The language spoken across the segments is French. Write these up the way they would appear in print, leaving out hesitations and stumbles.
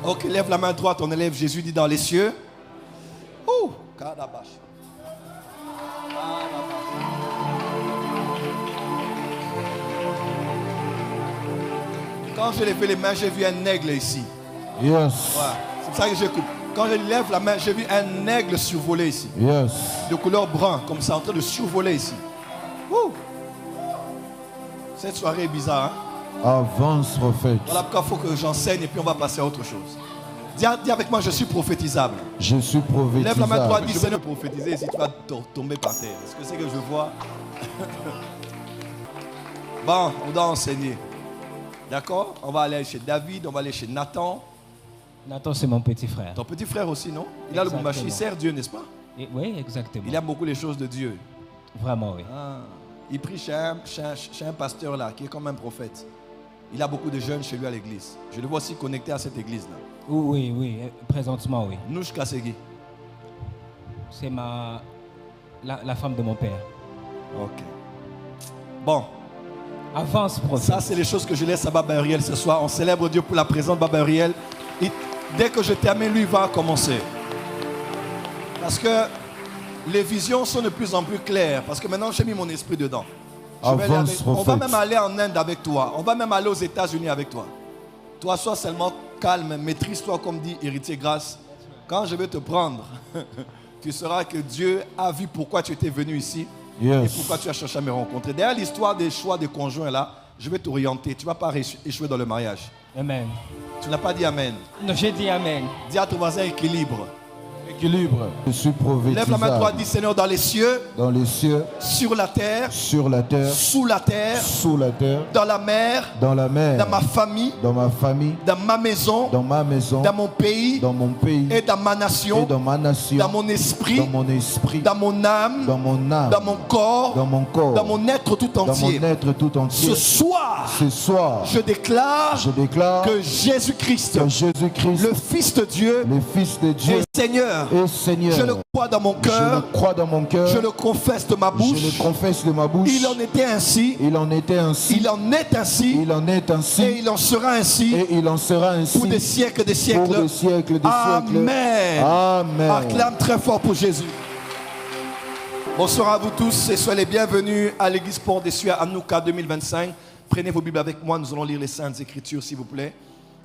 Ok, lève la main droite, on élève Jésus dit dans les cieux. Oh, carabache. Quand j'ai levé les mains, j'ai vu un aigle ici. Yes. Voilà. C'est pour ça que je coupe. Quand je lève la main, j'ai vu un aigle survoler ici. Yes. De couleur brun, comme ça, en train de survoler ici. Ouh. Cette soirée est bizarre, hein? Avance, prophète. Voilà pourquoi il faut que j'enseigne et puis on va passer à autre chose. Dis avec moi, je suis prophétisable. Je suis prophétisable. Lève la main droite, dis Seigneur, prophétiser si tu vas tomber par terre. Est-ce que c'est que je vois? Bon, on doit enseigner. D'accord? On va aller chez David, on va aller chez Nathan. Nathan, c'est mon petit frère. Ton petit frère aussi, non? Il a le Boumachi, il sert Dieu, n'est-ce pas? Oui, exactement. Il aime beaucoup les choses de Dieu. Vraiment, oui. Ah. Il prie chez un pasteur là, qui est comme un prophète. Il a beaucoup de jeunes chez lui à l'église. Je le vois aussi connecté à cette église-là. Oui, oui, présentement, oui. Nouch Kasegi. C'est la femme de mon père. Ok. Bon. Avance, prophète. Ça, c'est les choses que je laisse à Baba Uriel ce soir. On célèbre Dieu pour la présence de Baba Uriel. Et dès que je termine, lui va commencer. Parce que les visions sont de plus en plus claires. Parce que maintenant, j'ai mis mon esprit dedans. On va même aller en Inde avec toi. On va même aller aux États-Unis avec toi. Toi, sois seulement calme. Maîtrise-toi, comme dit Héritier Grâce. Quand je vais te prendre, tu sauras que Dieu a vu pourquoi tu étais venu ici. Yes. Et pourquoi tu as cherché à me rencontrer. Derrière l'histoire des choix des conjoints là, je vais t'orienter. Tu ne vas pas échouer dans le mariage. Amen. Tu n'as pas dit Amen. Non, j'ai dit Amen. Dis à ton voisin équilibre. Équilibre. Je suis prophétisable. Lève la main droite, dis Seigneur dans les cieux. Dans les cieux. Sur la terre. Sur la terre. Sous la terre. Sous la terre. Dans la mer. Dans la mer. Dans ma famille. Dans ma famille. Dans ma maison. Dans ma maison. Dans mon pays. Dans mon pays. Et dans ma nation. Et dans ma nation. Dans mon esprit. Dans mon esprit. Dans mon âme. Dans mon âme. Dans mon corps. Dans mon corps. Dans mon être tout entier. Dans mon être tout entier. Ce soir. Je déclare que Jésus-Christ. Le Fils de Dieu. Le Fils de Dieu. Est Seigneur. Et Seigneur. Je le crois dans mon cœur. Je le crois dans mon cœur. Je le confesse de ma bouche. Je le confesse de ma bouche. Il en était ainsi. Il en était ainsi. Il en est ainsi. Il en est ainsi. Et il en sera ainsi. Et il en sera ainsi. Pour des siècles des siècles. Pour des siècles des siècles. Amen. Amen. Acclame très fort pour Jésus. Bonsoir à vous tous et soyez les bienvenus à l'église Port des Cieux à Anouka 2025. Prenez vos Bibles avec moi. Nous allons lire les Saintes Écritures, s'il vous plaît.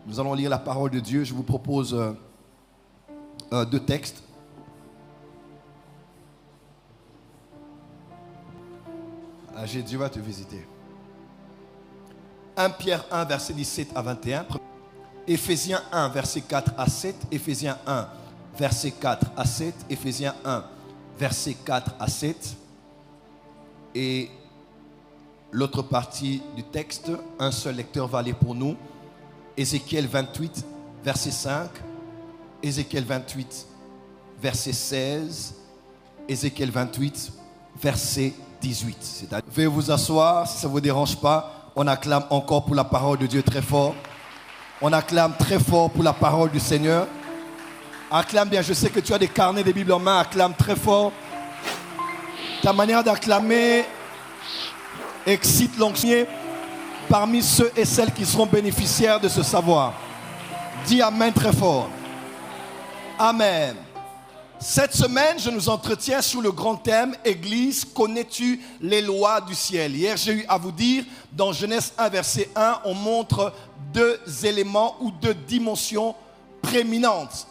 Nous allons lire la parole de Dieu. Je vous propose deux textes. Dieu va te visiter. 1 Pierre 1, verset 17 à 21. Éphésiens 1, verset 4 à 7. Éphésiens 1, verset 4 à 7. Éphésiens 1, verset 4 à 7. Et l'autre partie du texte, un seul lecteur va aller pour nous. Ézéchiel 28, verset 5. Ézéchiel 28, verset 16. Ézéchiel 28, verset 18. Veuillez vous asseoir, si ça ne vous dérange pas. On acclame encore pour la parole de Dieu très fort. On acclame très fort pour la parole du Seigneur. Acclame bien, je sais que tu as des carnets de Bible en main. Acclame très fort. Ta manière d'acclamer excite l'onction parmi ceux et celles qui seront bénéficiaires de ce savoir. Dis Amen très fort. Amen. Cette semaine, je nous entretiens sur le grand thème « Église, connais-tu les lois du ciel ?» Hier, j'ai eu à vous dire, dans Genèse 1, verset 1, on montre deux éléments ou deux dimensions prééminentes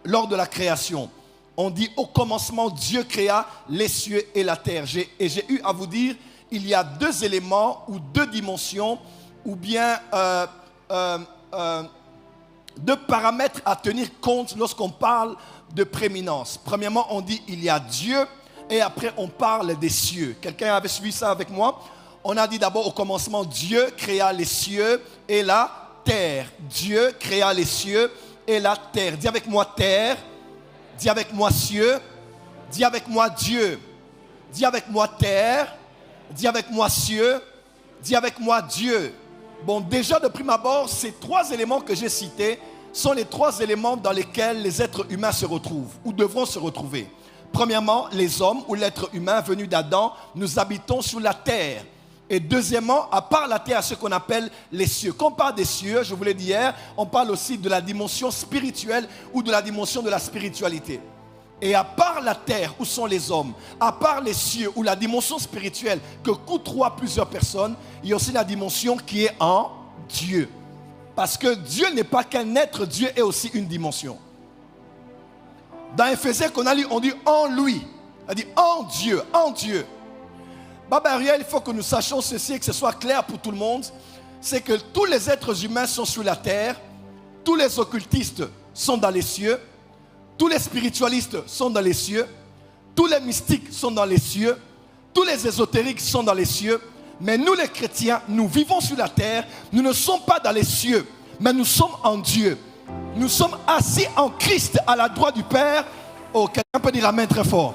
lors de la création. On dit « Au commencement, Dieu créa les cieux et la terre ». Et j'ai eu à vous dire, il y a deux éléments ou deux dimensions ou bien deux paramètres à tenir compte lorsqu'on parle de prééminence. Premièrement, on dit il y a Dieu et après on parle des cieux. Quelqu'un avait suivi ça avec moi? On a dit d'abord au commencement, Dieu créa les cieux et la terre. Dieu créa les cieux et la terre. Dis avec moi terre, dis avec moi cieux, dis avec moi Dieu, dis avec moi terre, dis avec moi cieux, dis avec moi Dieu. Bon, déjà de prime abord, ces trois éléments que j'ai cités sont les trois éléments dans lesquels les êtres humains se retrouvent ou devront se retrouver. Premièrement, les hommes ou l'être humain venu d'Adam, nous habitons sur la terre. Et deuxièmement, à part la terre, ce qu'on appelle les cieux. Quand on parle des cieux, je vous l'ai dit hier, on parle aussi de la dimension spirituelle ou de la dimension de la spiritualité. Et à part la terre, où sont les hommes, à part les cieux ou la dimension spirituelle que côtoient plusieurs personnes, il y a aussi la dimension qui est en Dieu. Parce que Dieu n'est pas qu'un être, Dieu est aussi une dimension. Dans Éphésiens qu'on a lu, on dit en lui. On dit en Dieu, en Dieu. Baba Ariel, il faut que nous sachions ceci et que ce soit clair pour tout le monde. C'est que tous les êtres humains sont sur la terre. Tous les occultistes sont dans les cieux. Tous les spiritualistes sont dans les cieux. Tous les mystiques sont dans les cieux. Tous les ésotériques sont dans les cieux. Mais nous les chrétiens, nous vivons sur la terre. Nous ne sommes pas dans les cieux, mais nous sommes en Dieu. Nous sommes assis en Christ à la droite du Père. Oh, quelqu'un peut dire amen très fort.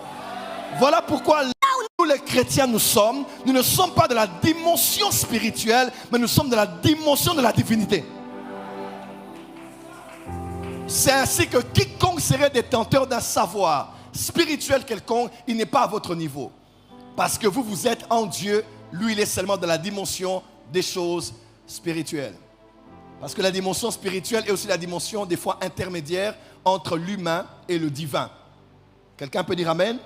Voilà pourquoi là où nous les chrétiens nous ne sommes pas de la dimension spirituelle, mais nous sommes de la dimension de la divinité. C'est ainsi que quiconque serait détenteur d'un savoir spirituel quelconque, il n'est pas à votre niveau. Parce que vous êtes en Dieu, lui il est seulement dans la dimension des choses spirituelles. Parce que la dimension spirituelle est aussi la dimension des fois intermédiaire entre l'humain et le divin. Quelqu'un peut dire amen?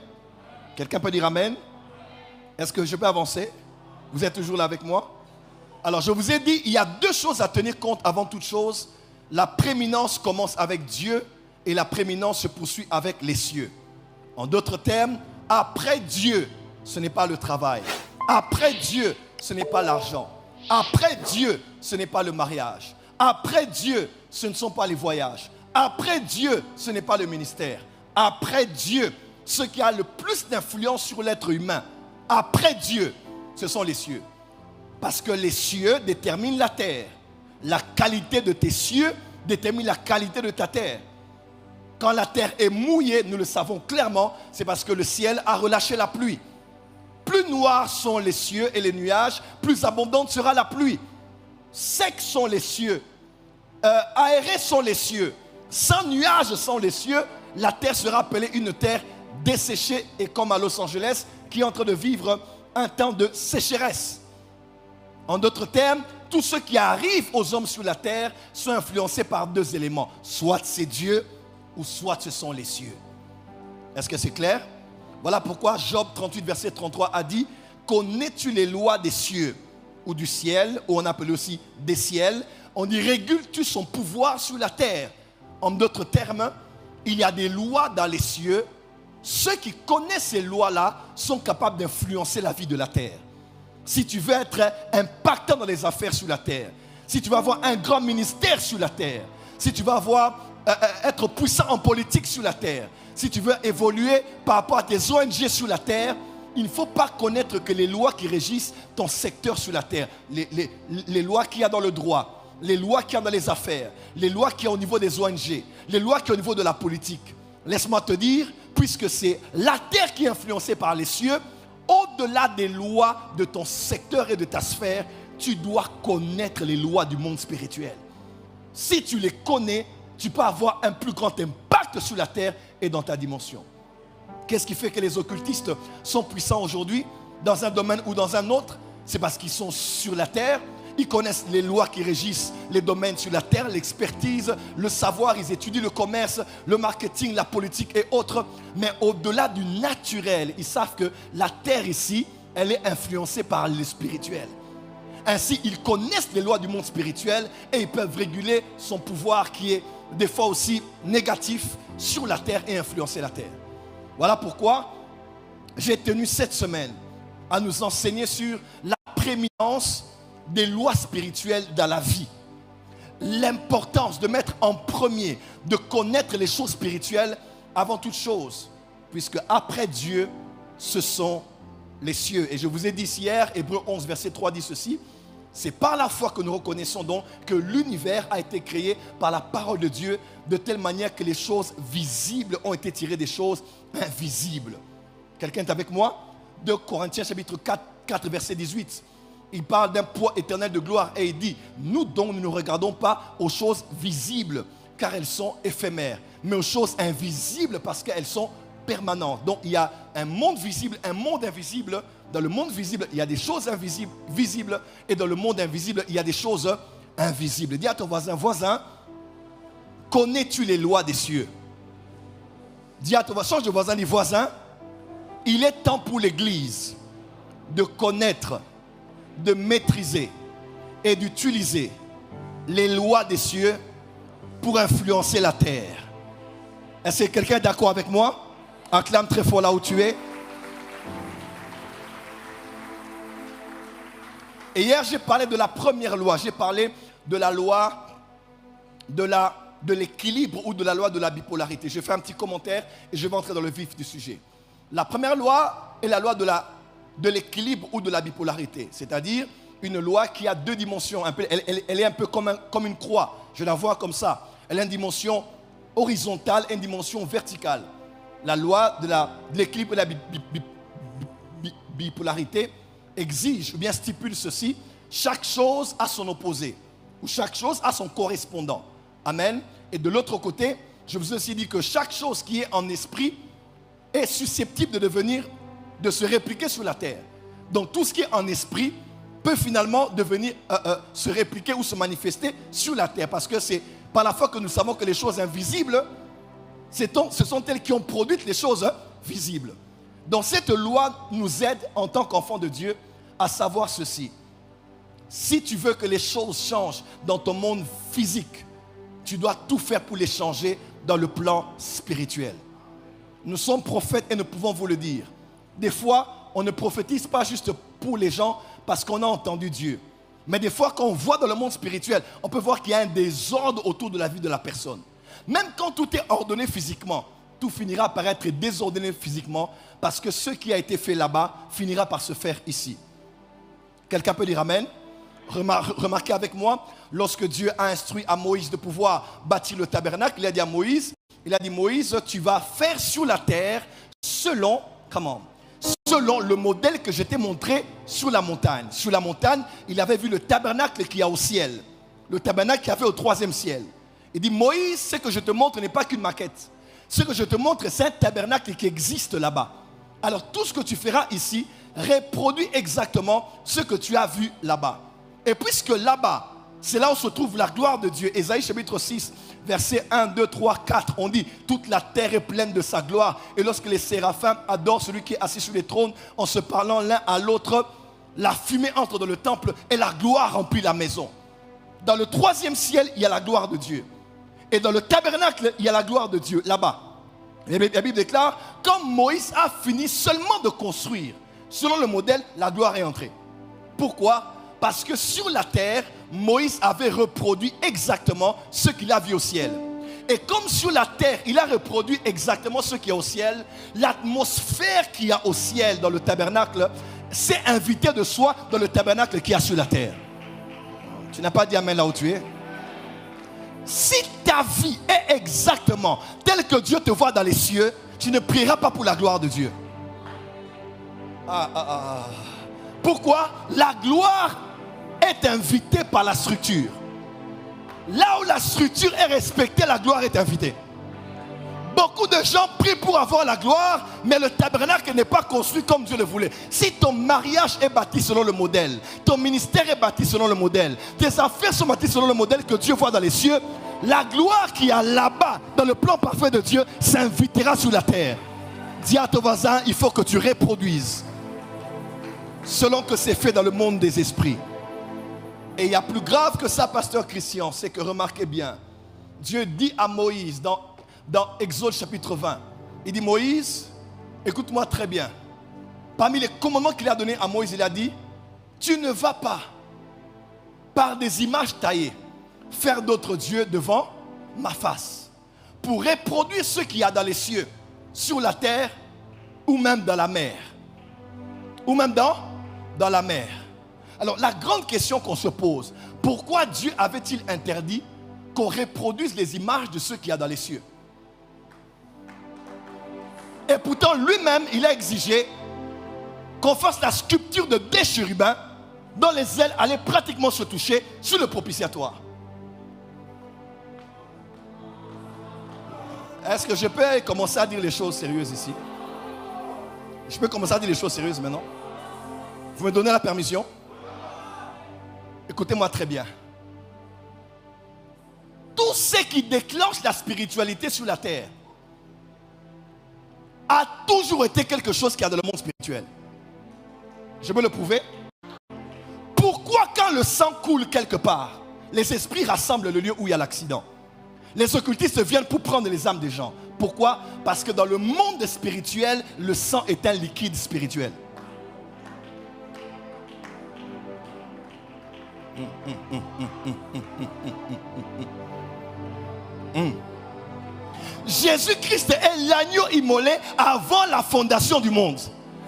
Quelqu'un peut dire amen? Est-ce que je peux avancer? Vous êtes toujours là avec moi? Alors je vous ai dit, il y a deux choses à tenir compte avant toute chose. La prééminence commence avec Dieu et la prééminence se poursuit avec les cieux. En d'autres termes, après Dieu, ce n'est pas le travail. Après Dieu, ce n'est pas l'argent. Après Dieu, ce n'est pas le mariage. Après Dieu, ce ne sont pas les voyages. Après Dieu, ce n'est pas le ministère. Après Dieu, ce qui a le plus d'influence sur l'être humain, après Dieu, ce sont les cieux. Parce que les cieux déterminent la terre. La qualité de tes cieux détermine la qualité de ta terre. Quand la terre est mouillée, nous le savons clairement, c'est parce que le ciel a relâché la pluie. Plus noirs sont les cieux et les nuages, plus abondante sera la pluie. Secs sont les cieux, aérés sont les cieux, sans nuages sont les cieux, la terre sera appelée une terre desséchée et comme à Los Angeles, qui est en train de vivre un temps de sécheresse. En d'autres termes, tous ceux qui arrivent aux hommes sur la terre sont influencés par deux éléments. Soit c'est Dieu, ou soit ce sont les cieux. Est-ce que c'est clair? Voilà pourquoi Job 38, verset 33 a dit « Connais-tu les lois des cieux ou du ciel, ou on appelle aussi des ciels? On dit « Régules-tu son pouvoir sur la terre ?» En d'autres termes, il y a des lois dans les cieux. Ceux qui connaissent ces lois-là sont capables d'influencer la vie de la terre. Si tu veux être impactant dans les affaires sur la terre, si tu veux avoir un grand ministère sur la terre, si tu veux être puissant en politique sur la terre, si tu veux évoluer par rapport à tes ONG sur la terre, il ne faut pas connaître que les lois qui régissent ton secteur sur la terre, les lois qu'il y a dans le droit, les lois qu'il y a dans les affaires, les lois qu'il y a au niveau des ONG, les lois qu'il y a au niveau de la politique. Laisse-moi te dire, puisque c'est la terre qui est influencée par les cieux, au-delà des lois de ton secteur et de ta sphère, tu dois connaître les lois du monde spirituel. Si tu les connais, tu peux avoir un plus grand impact sur la terre et dans ta dimension. Qu'est-ce qui fait que les occultistes sont puissants aujourd'hui dans un domaine ou dans un autre? C'est parce qu'ils sont sur la terre. Ils connaissent les lois qui régissent les domaines sur la terre, l'expertise, le savoir, ils étudient le commerce, le marketing, la politique et autres. Mais au-delà du naturel, ils savent que la terre ici, elle est influencée par le spirituel. Ainsi, ils connaissent les lois du monde spirituel et ils peuvent réguler son pouvoir qui est des fois aussi négatif sur la terre et influencer la terre. Voilà pourquoi j'ai tenu cette semaine à nous enseigner sur la prééminence des lois spirituelles dans la vie. L'importance de mettre en premier, de connaître les choses spirituelles avant toute chose. Puisque après Dieu, ce sont les cieux. Et je vous ai dit hier, Hébreux 11, verset 3 dit ceci. C'est par la foi que nous reconnaissons donc que l'univers a été créé par la parole de Dieu de telle manière que les choses visibles ont été tirées des choses invisibles. Quelqu'un est avec moi? 2 Corinthiens chapitre 4 verset 18. Il parle d'un poids éternel de gloire et il dit, nous donc nous ne regardons pas aux choses visibles car elles sont éphémères, mais aux choses invisibles parce qu'elles sont permanentes. Donc il y a un monde visible, un monde invisible Dans le monde visible, il y a des choses invisibles, visibles, et dans le monde invisible, il y a des choses invisibles. Dis à ton voisin, voisin, connais-tu les lois des cieux? Dis à ton voisin, change de voisin, dis voisin, il est temps pour l'Église de connaître, de maîtriser et d'utiliser les lois des cieux pour influencer la terre. Est-ce que quelqu'un est d'accord avec moi? Acclame très fort là où tu es. Et hier, j'ai parlé de la première loi. J'ai parlé de la loi de l'équilibre ou de la loi de la bipolarité. Je fais un petit commentaire et je vais entrer dans le vif du sujet. La première loi est la loi de l'équilibre ou de la bipolarité. C'est-à-dire une loi qui a deux dimensions. Elle est un peu comme une croix. Je la vois comme ça. Elle a une dimension horizontale et une dimension verticale. La loi de l'équilibre et de la bipolarité exige ou bien stipule ceci: chaque chose a son opposé ou chaque chose a son correspondant. Amen. Et de l'autre côté, je vous ai aussi dit que chaque chose qui est en esprit est susceptible de se répliquer sur la terre. Donc tout ce qui est en esprit peut finalement devenir se répliquer ou se manifester sur la terre, parce que c'est par la foi que nous savons que les choses invisibles, ce sont elles qui ont produit les choses visibles. Donc cette loi nous aide en tant qu'enfants de Dieu à savoir ceci: si tu veux que les choses changent dans ton monde physique, tu dois tout faire pour les changer dans le plan spirituel. Nous sommes prophètes et nous pouvons vous le dire. Des fois, on ne prophétise pas juste pour les gens parce qu'on a entendu Dieu. Mais des fois, quand on voit dans le monde spirituel, on peut voir qu'il y a un désordre autour de la vie de la personne. Même quand tout est ordonné physiquement, tout finira par être désordonné physiquement, parce que ce qui a été fait là-bas finira par se faire ici. Quelqu'un peut dire amen? Remarquez avec moi, lorsque Dieu a instruit à Moïse de pouvoir bâtir le tabernacle, il a dit à Moïse, Moïse, tu vas faire sur la terre selon le modèle que je t'ai montré sur la montagne. Sur la montagne, il avait vu le tabernacle qu'il y a au ciel. Le tabernacle qu'il y avait au 3e ciel. Il dit, Moïse, ce que je te montre n'est pas qu'une maquette. Ce que je te montre, c'est un tabernacle qui existe là-bas. Alors tout ce que tu feras ici reproduit exactement ce que tu as vu là-bas. Et puisque là-bas, c'est là où se trouve la gloire de Dieu. Ésaïe chapitre 6, versets 1, 2, 3, 4. On dit, toute la terre est pleine de sa gloire. Et lorsque les séraphins adorent celui qui est assis sur les trônes, en se parlant l'un à l'autre, la fumée entre dans le temple et la gloire remplit la maison. Dans le 3e ciel, il y a la gloire de Dieu. Et dans le tabernacle, il y a la gloire de Dieu, là-bas. La Bible déclare, quand Moïse a fini seulement de construire, selon le modèle, la gloire est entrée. Pourquoi? Parce que sur la terre, Moïse avait reproduit exactement ce qu'il a vu au ciel. Et comme sur la terre, il a reproduit exactement ce qu'il y a au ciel, l'atmosphère qu'il y a au ciel dans le tabernacle s'est invitée de soi dans le tabernacle qu'il y a sur la terre. Tu n'as pas dit amen là où tu es? Si ta vie est exactement telle que Dieu te voit dans les cieux, tu ne prieras pas pour la gloire de Dieu. Pourquoi? La gloire est invitée par la structure. Là où la structure est respectée, la gloire est invitée. Beaucoup de gens prient pour avoir la gloire, mais le tabernacle n'est pas construit comme Dieu le voulait. Si ton mariage est bâti selon le modèle, ton ministère est bâti selon le modèle, tes affaires sont bâties selon le modèle que Dieu voit dans les cieux, la gloire qu'il y a là-bas, dans le plan parfait de Dieu, s'invitera sur la terre. Dis à ton voisin, il faut que tu reproduises selon que c'est fait dans le monde des esprits. Et il y a plus grave que ça, pasteur Christian, c'est que, remarquez bien, Dieu dit à Moïse dans Exode chapitre 20, il dit, Moïse, écoute-moi très bien. Parmi les commandements qu'il a donnés à Moïse, il a dit, tu ne vas pas, par des images taillées, faire d'autres dieux devant ma face, pour reproduire ce qu'il y a dans les cieux, sur la terre, ou même dans la mer. Ou même dans la mer. Alors la grande question qu'on se pose, pourquoi Dieu avait-il interdit qu'on reproduise les images de ce qu'il y a dans les cieux? Et pourtant lui-même, il a exigé qu'on fasse la sculpture de 2 chérubins dont les ailes allaient pratiquement se toucher sur le propitiatoire. Est-ce que je peux commencer à dire les choses sérieuses ici? Je peux commencer à dire les choses sérieuses maintenant? Vous me donnez la permission? Écoutez-moi très bien. Tout ce qui déclenche la spiritualité sur la terre a toujours été quelque chose qu'il y a dans le monde spirituel. Je peux le prouver. Pourquoi quand le sang coule quelque part, les esprits rassemblent le lieu où il y a l'accident? Les occultistes viennent pour prendre les âmes des gens. Pourquoi? Parce que dans le monde spirituel, le sang est un liquide spirituel. Jésus-Christ est l'agneau immolé avant la fondation du monde.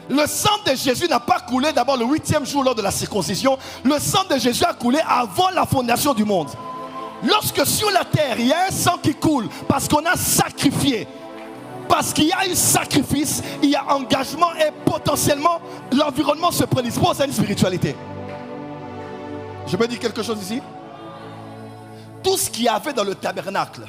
Le sang de Jésus n'a pas coulé d'abord le 8e jour lors de la circoncision. Le sang de Jésus a coulé avant la fondation du monde. Lorsque sur la terre il y a un sang qui coule parce qu'on a sacrifié, parce qu'il y a eu sacrifice, il y a engagement et potentiellement l'environnement se prédispose à une spiritualité. Je peux dire quelque chose ici? Tout ce qu'il y avait dans le tabernacle,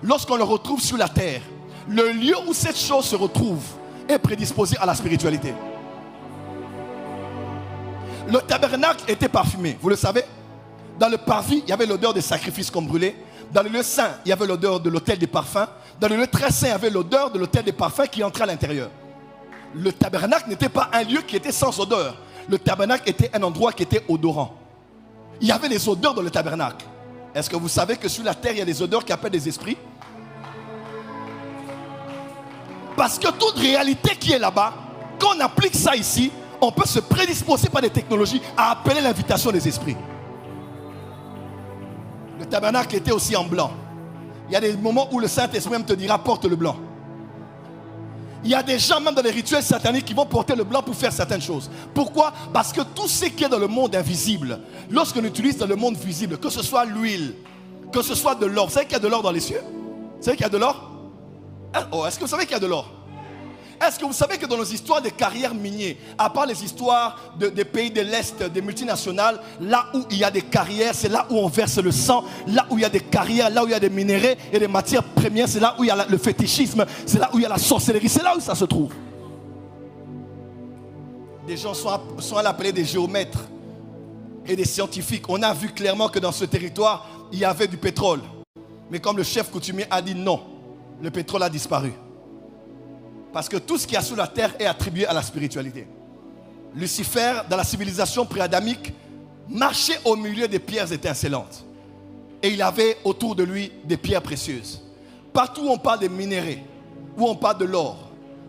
lorsqu'on le retrouve sur la terre, le lieu où cette chose se retrouve est prédisposé à la spiritualité. Le tabernacle était parfumé, vous le savez. Dans le parvis, il y avait l'odeur des sacrifices qu'on brûlait. Dans le lieu saint, il y avait l'odeur de l'autel des parfums. Dans le lieu très saint, il y avait l'odeur de l'autel des parfums qui entrait à l'intérieur. Le tabernacle n'était pas un lieu qui était sans odeur. Le tabernacle était un endroit qui était odorant. Il y avait des odeurs dans le tabernacle. Est-ce que vous savez que sur la terre, il y a des odeurs qui appellent des esprits? Parce que toute réalité qui est là-bas, quand on applique ça ici, on peut se prédisposer par des technologies à appeler l'invitation des esprits. Le tabernacle était aussi en blanc. Il y a des moments où le Saint-Esprit même te dira porte le blanc. Il y a des gens même dans les rituels sataniques qui vont porter le blanc pour faire certaines choses. Pourquoi? Parce que tout ce qui est dans le monde invisible, lorsqu'on utilise dans le monde visible, que ce soit l'huile, que ce soit de l'or. Vous savez qu'il y a de l'or dans les cieux? Vous savez qu'il y a de l'or? Oh, est-ce que vous savez qu'il y a de l'or? Est-ce que vous savez que dans nos histoires de carrières minières, à part les histoires des pays de l'Est, des multinationales, là où il y a des carrières, c'est là où on verse le sang, là où il y a des carrières, là où il y a des minéraux et des matières premières, c'est là où il y a le fétichisme, c'est là où il y a la sorcellerie, c'est là où ça se trouve. Des gens sont à l'appeler des géomètres et des scientifiques. On a vu clairement que dans ce territoire, il y avait du pétrole. Mais comme le chef coutumier a dit non, le pétrole a disparu. Parce que tout ce qu'il y a sur la terre est attribué à la spiritualité. Lucifer, dans la civilisation pré-adamique, marchait au milieu des pierres étincelantes. Et il avait autour de lui des pierres précieuses. Partout où on parle des minéraux, où on parle de l'or,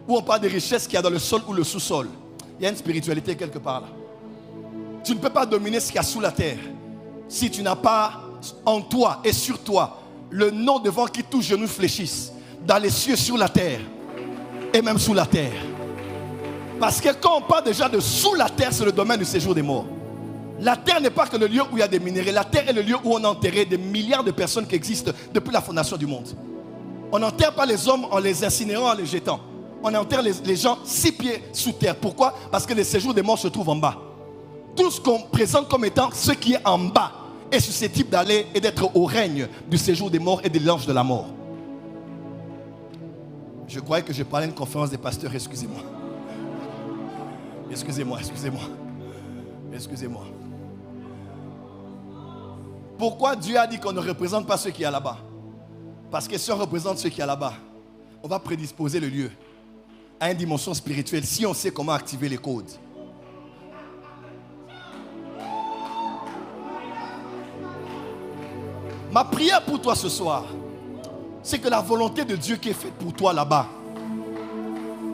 où on parle des richesses qu'il y a dans le sol ou le sous-sol, il y a une spiritualité quelque part là. Tu ne peux pas dominer ce qu'il y a sous la terre si tu n'as pas en toi et sur toi le nom devant qui tous genoux fléchissent, dans les cieux, sur la terre et même sous la terre. Parce que quand on parle déjà de sous la terre, c'est le domaine du séjour des morts. La terre n'est pas que le lieu où il y a des minéraux. La terre est le lieu où on a enterré des milliards de personnes qui existent depuis la fondation du monde. On n'enterre pas les hommes en les incinérant, en les jetant. On enterre les gens 6 pieds sous terre. Pourquoi? Parce que le séjour des morts se trouve en bas. Tout ce qu'on présente comme étant ce qui est en bas est susceptible d'aller et d'être au règne du séjour des morts et de l'ange de la mort. Je croyais que je parlais à une conférence des pasteurs, excusez-moi. Excusez-moi. Pourquoi Dieu a dit qu'on ne représente pas ce qui est là-bas? Parce que si on représente ce qui est là-bas, on va prédisposer le lieu à une dimension spirituelle si on sait comment activer les codes. Ma prière pour toi ce soir, c'est que la volonté de Dieu qui est faite pour toi là-bas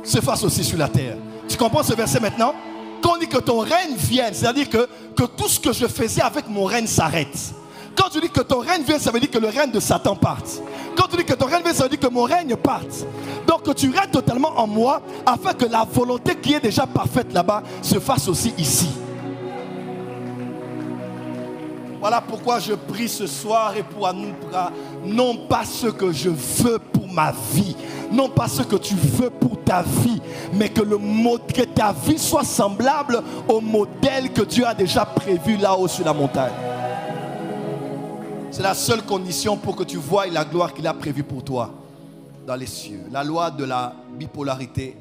se fasse aussi sur la terre. Tu comprends ce verset maintenant? Quand on dit que ton règne vienne, c'est-à-dire que tout ce que je faisais avec mon règne s'arrête. Quand tu dis que ton règne vienne, ça veut dire que le règne de Satan parte. Quand tu dis que ton règne vienne, ça veut dire que mon règne parte. Donc que tu règnes totalement en moi afin que la volonté qui est déjà parfaite là-bas se fasse aussi ici. Voilà pourquoi je prie ce soir et pour Anoupra, non pas ce que je veux pour ma vie, non pas ce que tu veux pour ta vie, mais que ta vie soit semblable au modèle que Dieu a déjà prévu là-haut sur la montagne. C'est la seule condition pour que tu voies la gloire qu'il a prévue pour toi dans les cieux. La loi de la bipolarité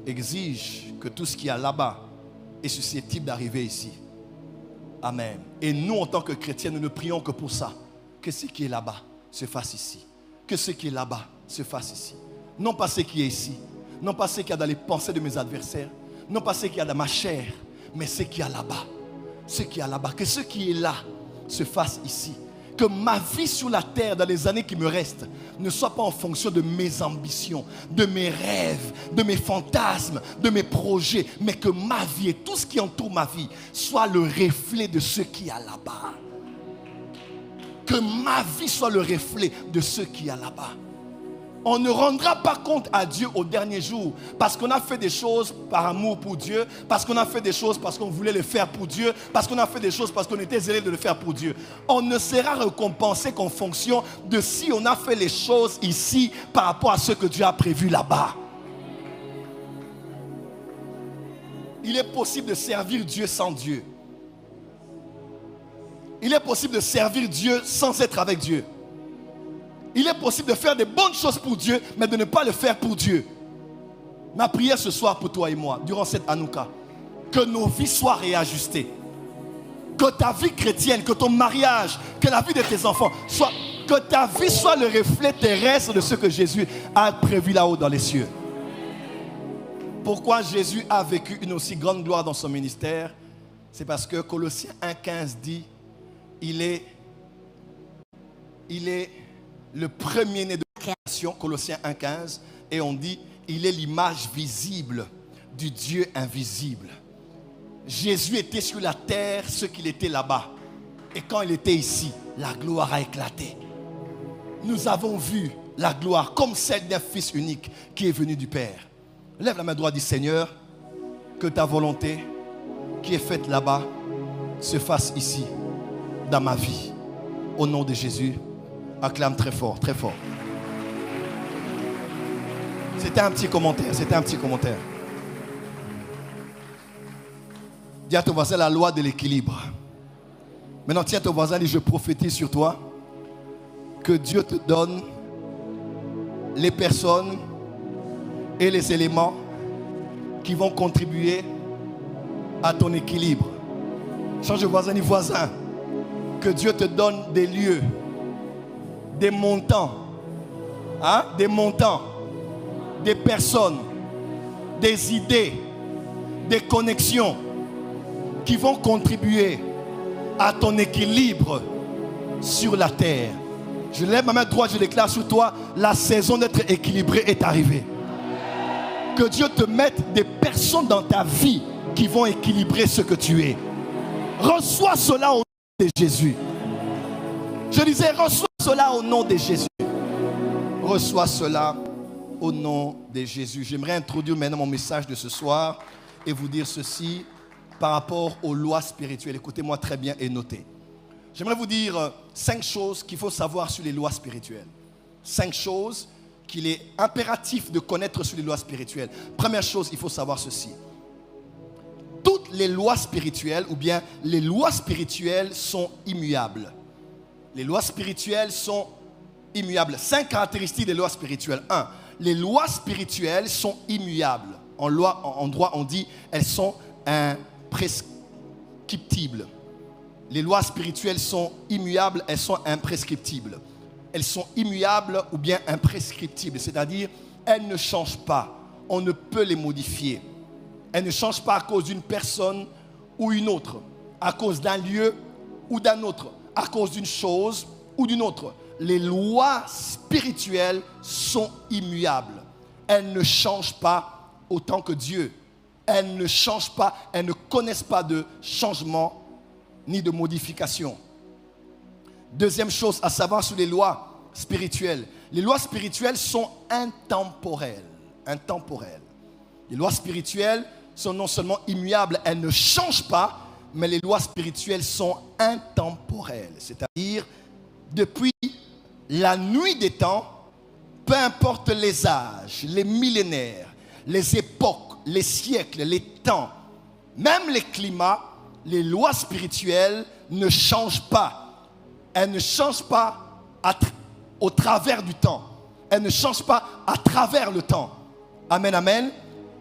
exige que tout ce qu'il y a là-bas est susceptible d'arriver ici. Amen. Et nous, en tant que chrétiens, nous ne prions que pour ça. Que ce qui est là-bas se fasse ici. Que ce qui est là-bas se fasse ici. Non pas ce qui est ici. Non pas ce qu'il y a dans les pensées de mes adversaires. Non pas ce qu'il y a dans ma chair. Mais ce qu'il y a là-bas. Ce qu'il y a là-bas. Que ce qui est là se fasse ici. Que ma vie sur la terre dans les années qui me restent ne soit pas en fonction de mes ambitions, de mes rêves, de mes fantasmes, de mes projets, mais que ma vie et tout ce qui entoure ma vie soit le reflet de ce qu'il y a là-bas. Que ma vie soit le reflet de ce qu'il y a là-bas. On ne rendra pas compte à Dieu au dernier jour parce qu'on a fait des choses par amour pour Dieu, parce qu'on a fait des choses parce qu'on voulait le faire pour Dieu, parce qu'on a fait des choses parce qu'on était zélé de le faire pour Dieu. On ne sera récompensé qu'en fonction de si on a fait les choses ici par rapport à ce que Dieu a prévu là-bas. Il est possible de servir Dieu sans Dieu. Il est possible de servir Dieu sans être avec Dieu. Il est possible de faire des bonnes choses pour Dieu, mais de ne pas le faire pour Dieu. Ma prière ce soir pour toi et moi, durant cette Hanouka, que nos vies soient réajustées. Que ta vie chrétienne, que ton mariage, que la vie de tes enfants, que ta vie soit le reflet terrestre de ce que Jésus a prévu là-haut dans les cieux. Pourquoi Jésus a vécu une aussi grande gloire dans son ministère? C'est parce que Colossiens 1,15 dit, il est le premier-né de la création, Colossiens 1,15, et on dit, il est l'image visible du Dieu invisible. Jésus était sur la terre ce qu'il était là-bas. Et quand il était ici, la gloire a éclaté. Nous avons vu la gloire comme celle d'un Fils unique qui est venu du Père. Lève la main droite, dis Seigneur, que ta volonté qui est faite là-bas se fasse ici, dans ma vie. Au nom de Jésus. Acclame très fort, très fort. C'était un petit commentaire, Dis à ton voisin la loi de l'équilibre. Maintenant, tiens ton voisin et je prophétise sur toi que Dieu te donne les personnes et les éléments qui vont contribuer à ton équilibre. Change de voisin et voisin. Que Dieu te donne des lieux, des montants, des personnes, des idées, des connexions qui vont contribuer à ton équilibre sur la terre. Je lève ma main droite, je déclare sur toi, la saison d'être équilibré est arrivée. Que Dieu te mette des personnes dans ta vie qui vont équilibrer ce que tu es. Reçois cela au nom de Jésus. Je disais, reçois cela au nom de Jésus. Reçois cela au nom de Jésus. J'aimerais introduire maintenant mon message de ce soir et vous dire ceci par rapport aux lois spirituelles. Écoutez-moi très bien et notez. J'aimerais vous dire 5 choses qu'il faut savoir sur les lois spirituelles. 5 choses qu'il est impératif de connaître sur les lois spirituelles. Première chose, il faut savoir ceci. Toutes les lois spirituelles, ou bien les lois spirituelles sont immuables. Les lois spirituelles sont immuables. 5 caractéristiques des lois spirituelles. 1. Les lois spirituelles sont immuables. En droit, on dit elles sont imprescriptibles. Les lois spirituelles sont immuables, elles sont imprescriptibles. Elles sont immuables ou bien imprescriptibles. C'est-à-dire, elles ne changent pas. On ne peut les modifier. Elles ne changent pas à cause d'une personne ou une autre. À cause d'un lieu ou d'un autre. À cause d'une chose ou d'une autre. Les lois spirituelles sont immuables. Elles ne changent pas autant que Dieu. Elles ne changent pas, elles ne connaissent pas de changement ni de modification. Deuxième chose à savoir sur les lois spirituelles. Les lois spirituelles sont intemporelles. Intemporelles. Les lois spirituelles sont non seulement immuables, elles ne changent pas, mais les lois spirituelles sont intemporelles. C'est-à-dire, depuis la nuit des temps, peu importe les âges, les millénaires, les époques, les siècles, les temps, même les climats, les lois spirituelles ne changent pas. Elles ne changent pas au travers du temps. Elles ne changent pas à travers le temps. Amen, amen.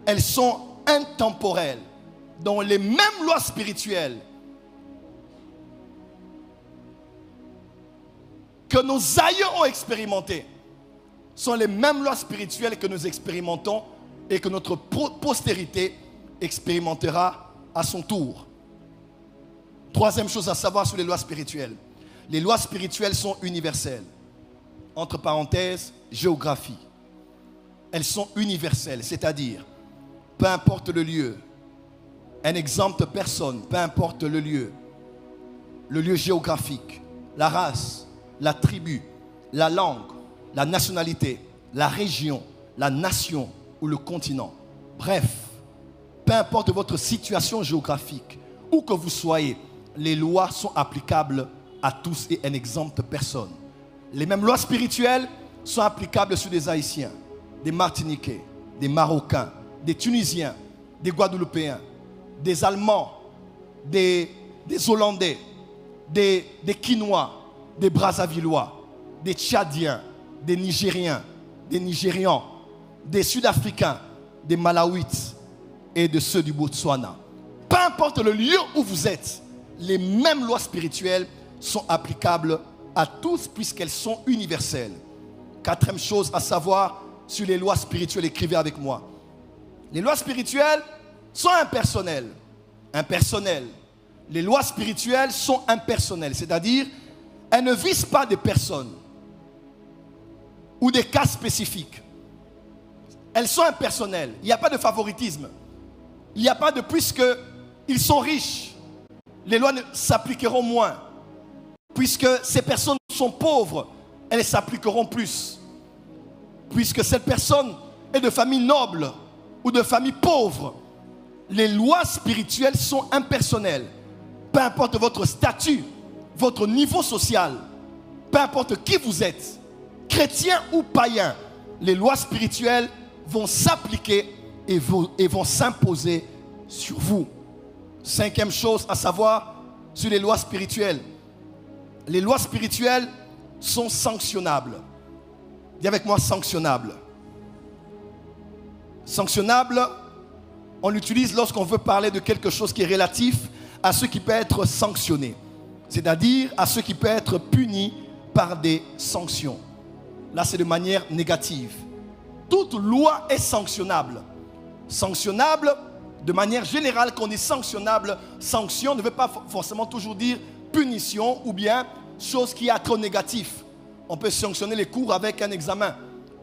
elles sont intemporelles. Donc les mêmes lois spirituelles que nos aïeux ont expérimentées sont les mêmes lois spirituelles que nous expérimentons et que notre postérité expérimentera à son tour. Troisième chose à savoir sur les lois spirituelles. Les lois spirituelles sont universelles. Entre parenthèses, géographie. Elles sont universelles, c'est-à-dire, peu importe le lieu, elles n'exemptent personne, peu importe le lieu géographique, la race, la tribu, la langue, la nationalité, la région, la nation ou le continent. Bref, peu importe votre situation géographique, où que vous soyez, les lois sont applicables à tous et elles n'exemptent personne. Les mêmes lois spirituelles sont applicables sur des Haïtiens, des Martiniquais, des Marocains, des Tunisiens, des Guadeloupéens, des Allemands, des Hollandais, des Quinois, des Brazzavillois, des Tchadiens, des Nigériens, des Nigérians, des Sud-Africains, des Malawites et de ceux du Botswana. Peu importe le lieu où vous êtes, les mêmes lois spirituelles sont applicables à tous puisqu'elles sont universelles. Quatrième chose à savoir sur les lois spirituelles, écrivez avec moi. Les lois spirituelles sont impersonnelles. Impersonnelles. Les lois spirituelles sont impersonnelles, c'est-à-dire elles ne visent pas des personnes ou des cas spécifiques. Elles sont impersonnelles. Il n'y a pas de favoritisme. Il n'y a pas de puisqu'ils sont riches, les lois s'appliqueront moins. Puisque ces personnes sont pauvres, elles s'appliqueront plus. Puisque cette personne est de famille noble ou de famille pauvre, les lois spirituelles sont impersonnelles. Peu importe votre statut, votre niveau social, peu importe qui vous êtes, chrétien ou païen, les lois spirituelles vont s'appliquer et vont s'imposer sur vous. Cinquième chose à savoir sur les lois spirituelles. Les lois spirituelles sont sanctionnables. Dis avec moi, sanctionnables. Sanctionnable, on l'utilise lorsqu'on veut parler de quelque chose qui est relatif à ce qui peut être sanctionné. C'est-à-dire à ce qui peut être puni par des sanctions. Là, c'est de manière négative. Toute loi est sanctionnable. Sanctionnable, de manière générale, quand on dit sanctionnable, sanction ne veut pas forcément toujours dire punition ou bien chose qui est trop négatif. On peut sanctionner les cours avec un examen.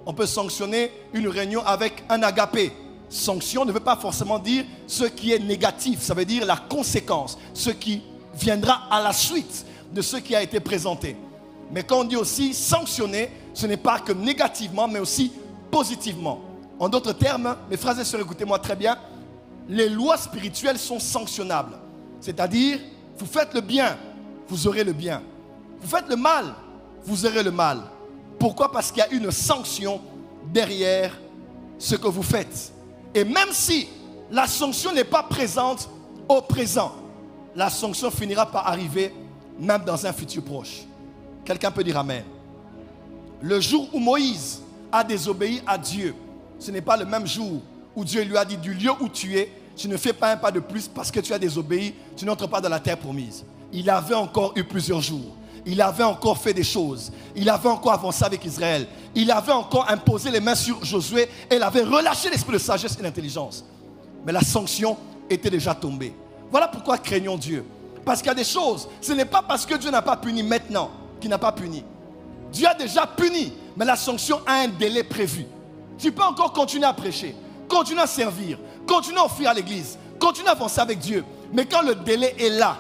On peut sanctionner une réunion avec un agapé. Sanction ne veut pas forcément dire ce qui est négatif. Ça veut dire la conséquence, ce qui viendra à la suite de ce qui a été présenté. Mais quand on dit aussi sanctionner, ce n'est pas que négativement, mais aussi positivement. En d'autres termes, mes frères et sœurs, écoutez-moi très bien, les lois spirituelles sont sanctionnables. C'est-à-dire, vous faites le bien, vous aurez le bien. Vous faites le mal, vous aurez le mal. Pourquoi? Parce qu'il y a une sanction derrière ce que vous faites. Et même si la sanction n'est pas présente au présent, la sanction finira par arriver même dans un futur proche. Quelqu'un peut dire amen. Le jour où Moïse a désobéi à Dieu, ce n'est pas le même jour où Dieu lui a dit du lieu où tu es, tu ne fais pas un pas de plus parce que tu as désobéi, tu n'entres pas dans la terre promise. Il avait encore eu plusieurs jours. Il avait encore fait des choses. Il avait encore avancé avec Israël. Il avait encore imposé les mains sur Josué et il avait relâché l'esprit de sagesse et d'intelligence. Mais la sanction était déjà tombée. Voilà pourquoi craignons Dieu. Parce qu'il y a des choses, ce n'est pas parce que Dieu n'a pas puni maintenant qu'il n'a pas puni. Dieu a déjà puni, mais la sanction a un délai prévu. Tu peux encore continuer à prêcher, continuer à servir, continuer à offrir à l'église, continuer à avancer avec Dieu. Mais quand le délai est là,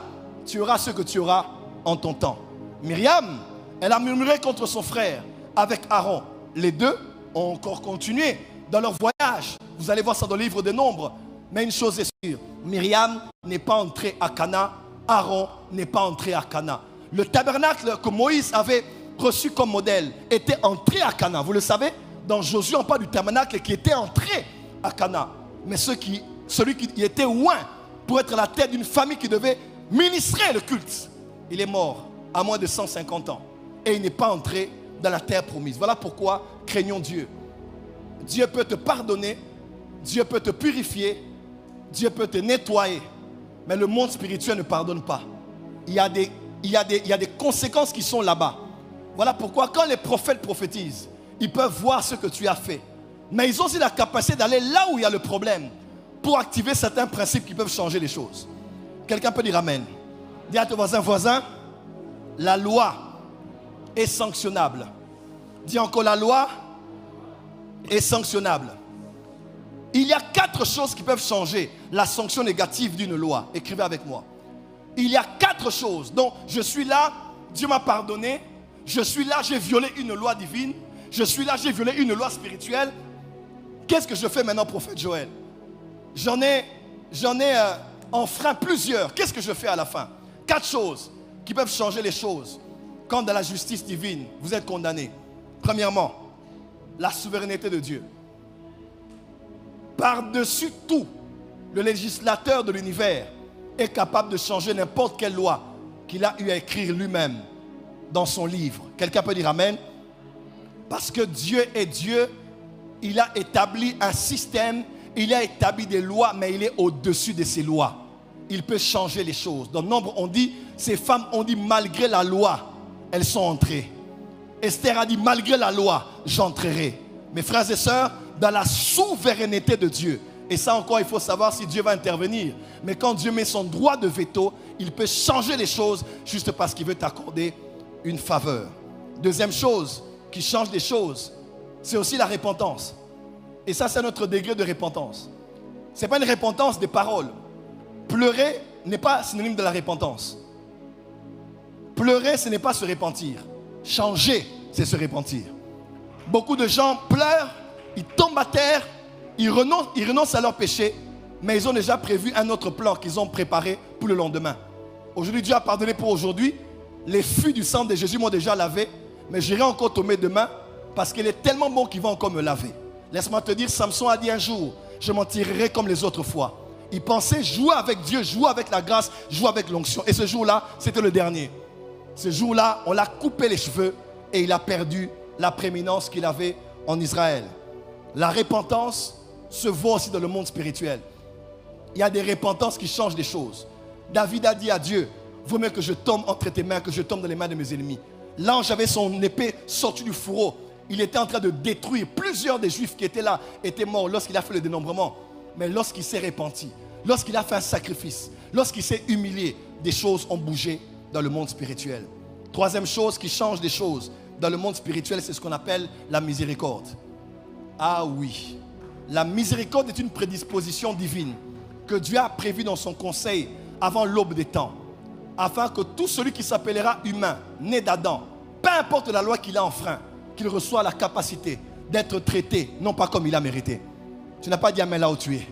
tu auras ce que tu auras en ton temps. Myriam, elle a murmuré contre son frère avec Aaron. Les deux ont encore continué dans leur voyage. Vous allez voir ça dans le livre des Nombres. Mais une chose est sûre, Myriam n'est pas entrée à Cana, Aaron n'est pas entré à Cana. Le tabernacle que Moïse avait reçu comme modèle était entré à Cana. Vous le savez, dans Josué, on parle du tabernacle qui était entré à Cana. Mais celui qui y était loin pour être la tête d'une famille qui devait ministrer le culte, il est mort à moins de 150 ans. Et il n'est pas entré dans la terre promise. Voilà pourquoi craignons Dieu. Dieu peut te pardonner Dieu peut te purifier, Dieu peut te nettoyer, mais le monde spirituel ne pardonne pas. Il y a des conséquences qui sont là-bas. Voilà pourquoi quand les prophètes prophétisent, ils peuvent voir ce que tu as fait. Mais ils ont aussi la capacité d'aller là où il y a le problème pour activer certains principes qui peuvent changer les choses. Quelqu'un peut dire amen. Dis à ton voisin, la loi est sanctionnable. Dis encore, la loi est sanctionnable. Il y a 4 choses qui peuvent changer la sanction négative d'une loi. Écrivez avec moi. Il y a 4 choses. Donc, je suis là, Dieu m'a pardonné. Je suis là, j'ai violé une loi divine. Je suis là, j'ai violé une loi spirituelle. Qu'est-ce que je fais maintenant, prophète Joël? J'en ai enfreint plusieurs. Qu'est-ce que je fais à la fin? 4 choses qui peuvent changer les choses. Quand dans la justice divine, vous êtes condamné. Premièrement, la souveraineté de Dieu. Par-dessus tout, le législateur de l'univers est capable de changer n'importe quelle loi qu'il a eu à écrire lui-même dans son livre. Quelqu'un peut dire amen? Parce que Dieu est Dieu, il a établi un système, il a établi des lois, mais il est au-dessus de ces lois. Il peut changer les choses. Dans Nombre, on dit, ces femmes ont dit, malgré la loi, elles sont entrées. Esther a dit, malgré la loi, j'entrerai. Mes frères et sœurs, dans la souveraineté de Dieu. Et ça encore, il faut savoir si Dieu va intervenir. Mais quand Dieu met son droit de veto, il peut changer les choses juste parce qu'il veut t'accorder une faveur. Deuxième chose qui change les choses, c'est aussi la repentance. Et ça, c'est notre degré de repentance. Ce n'est pas une repentance des paroles. Pleurer n'est pas synonyme de la repentance. Pleurer, ce n'est pas se repentir. Changer, c'est se repentir. Beaucoup de gens pleurent, ils tombent à terre, ils renoncent à leur péché, mais ils ont déjà prévu un autre plan qu'ils ont préparé pour le lendemain. Aujourd'hui, Dieu a pardonné pour aujourd'hui. Les flux du sang de Jésus m'ont déjà lavé, mais j'irai encore tomber demain parce qu'il est tellement bon qu'il va encore me laver. Laisse-moi te dire, Samson a dit un jour, je m'en tirerai comme les autres fois. Il pensait jouer avec Dieu, jouer avec la grâce, jouer avec l'onction. Et ce jour-là, c'était le dernier. Ce jour-là, on l'a coupé les cheveux et il a perdu la prééminence qu'il avait en Israël. La repentance se voit aussi dans le monde spirituel. Il y a des repentances qui changent les choses. David a dit à Dieu, vaut mieux que je tombe entre tes mains, que je tombe dans les mains de mes ennemis. L'ange avait son épée sortie du fourreau. Il était en train de détruire. Plusieurs des Juifs qui étaient là étaient morts lorsqu'il a fait le dénombrement. Mais lorsqu'il s'est repenti, lorsqu'il a fait un sacrifice, lorsqu'il s'est humilié, des choses ont bougé dans le monde spirituel. Troisième chose qui change des choses dans le monde spirituel, c'est ce qu'on appelle la miséricorde. Ah oui, la miséricorde est une prédisposition divine que Dieu a prévue dans son conseil avant l'aube des temps, afin que tout celui qui s'appellera humain, né d'Adam, peu importe la loi qu'il a enfreint, qu'il reçoit la capacité d'être traité, non pas comme il a mérité. Tu n'as pas dit amen là où tu es.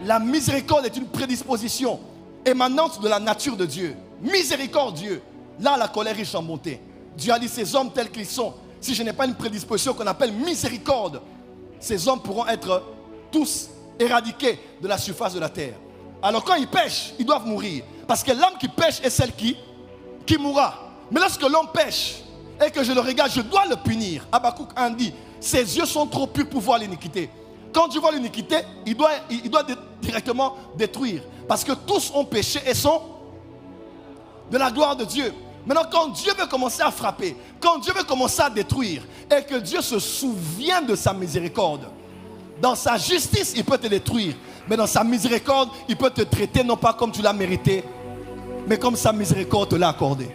La miséricorde est une prédisposition émanante de la nature de Dieu. Miséricordieux. Là, la colère riche en bonté. Dieu a dit, ces hommes tels qu'ils sont, si je n'ai pas une prédisposition qu'on appelle miséricorde, ces hommes pourront être tous éradiqués de la surface de la terre. Alors quand ils pêchent, ils doivent mourir. Parce que l'âme qui pêche est celle qui mourra. Mais lorsque l'homme pêche et que je le regarde, je dois le punir. Habakkuk 1 dit, ses yeux sont trop purs pour voir l'iniquité. Quand Dieu voit l'iniquité, il doit directement détruire. Parce que tous ont péché et sont de la gloire de Dieu. Maintenant, quand Dieu veut commencer à frapper, quand Dieu veut commencer à détruire, et que Dieu se souvient de sa miséricorde, dans sa justice, il peut te détruire. Mais dans sa miséricorde, il peut te traiter non pas comme tu l'as mérité, mais comme sa miséricorde te l'a accordé.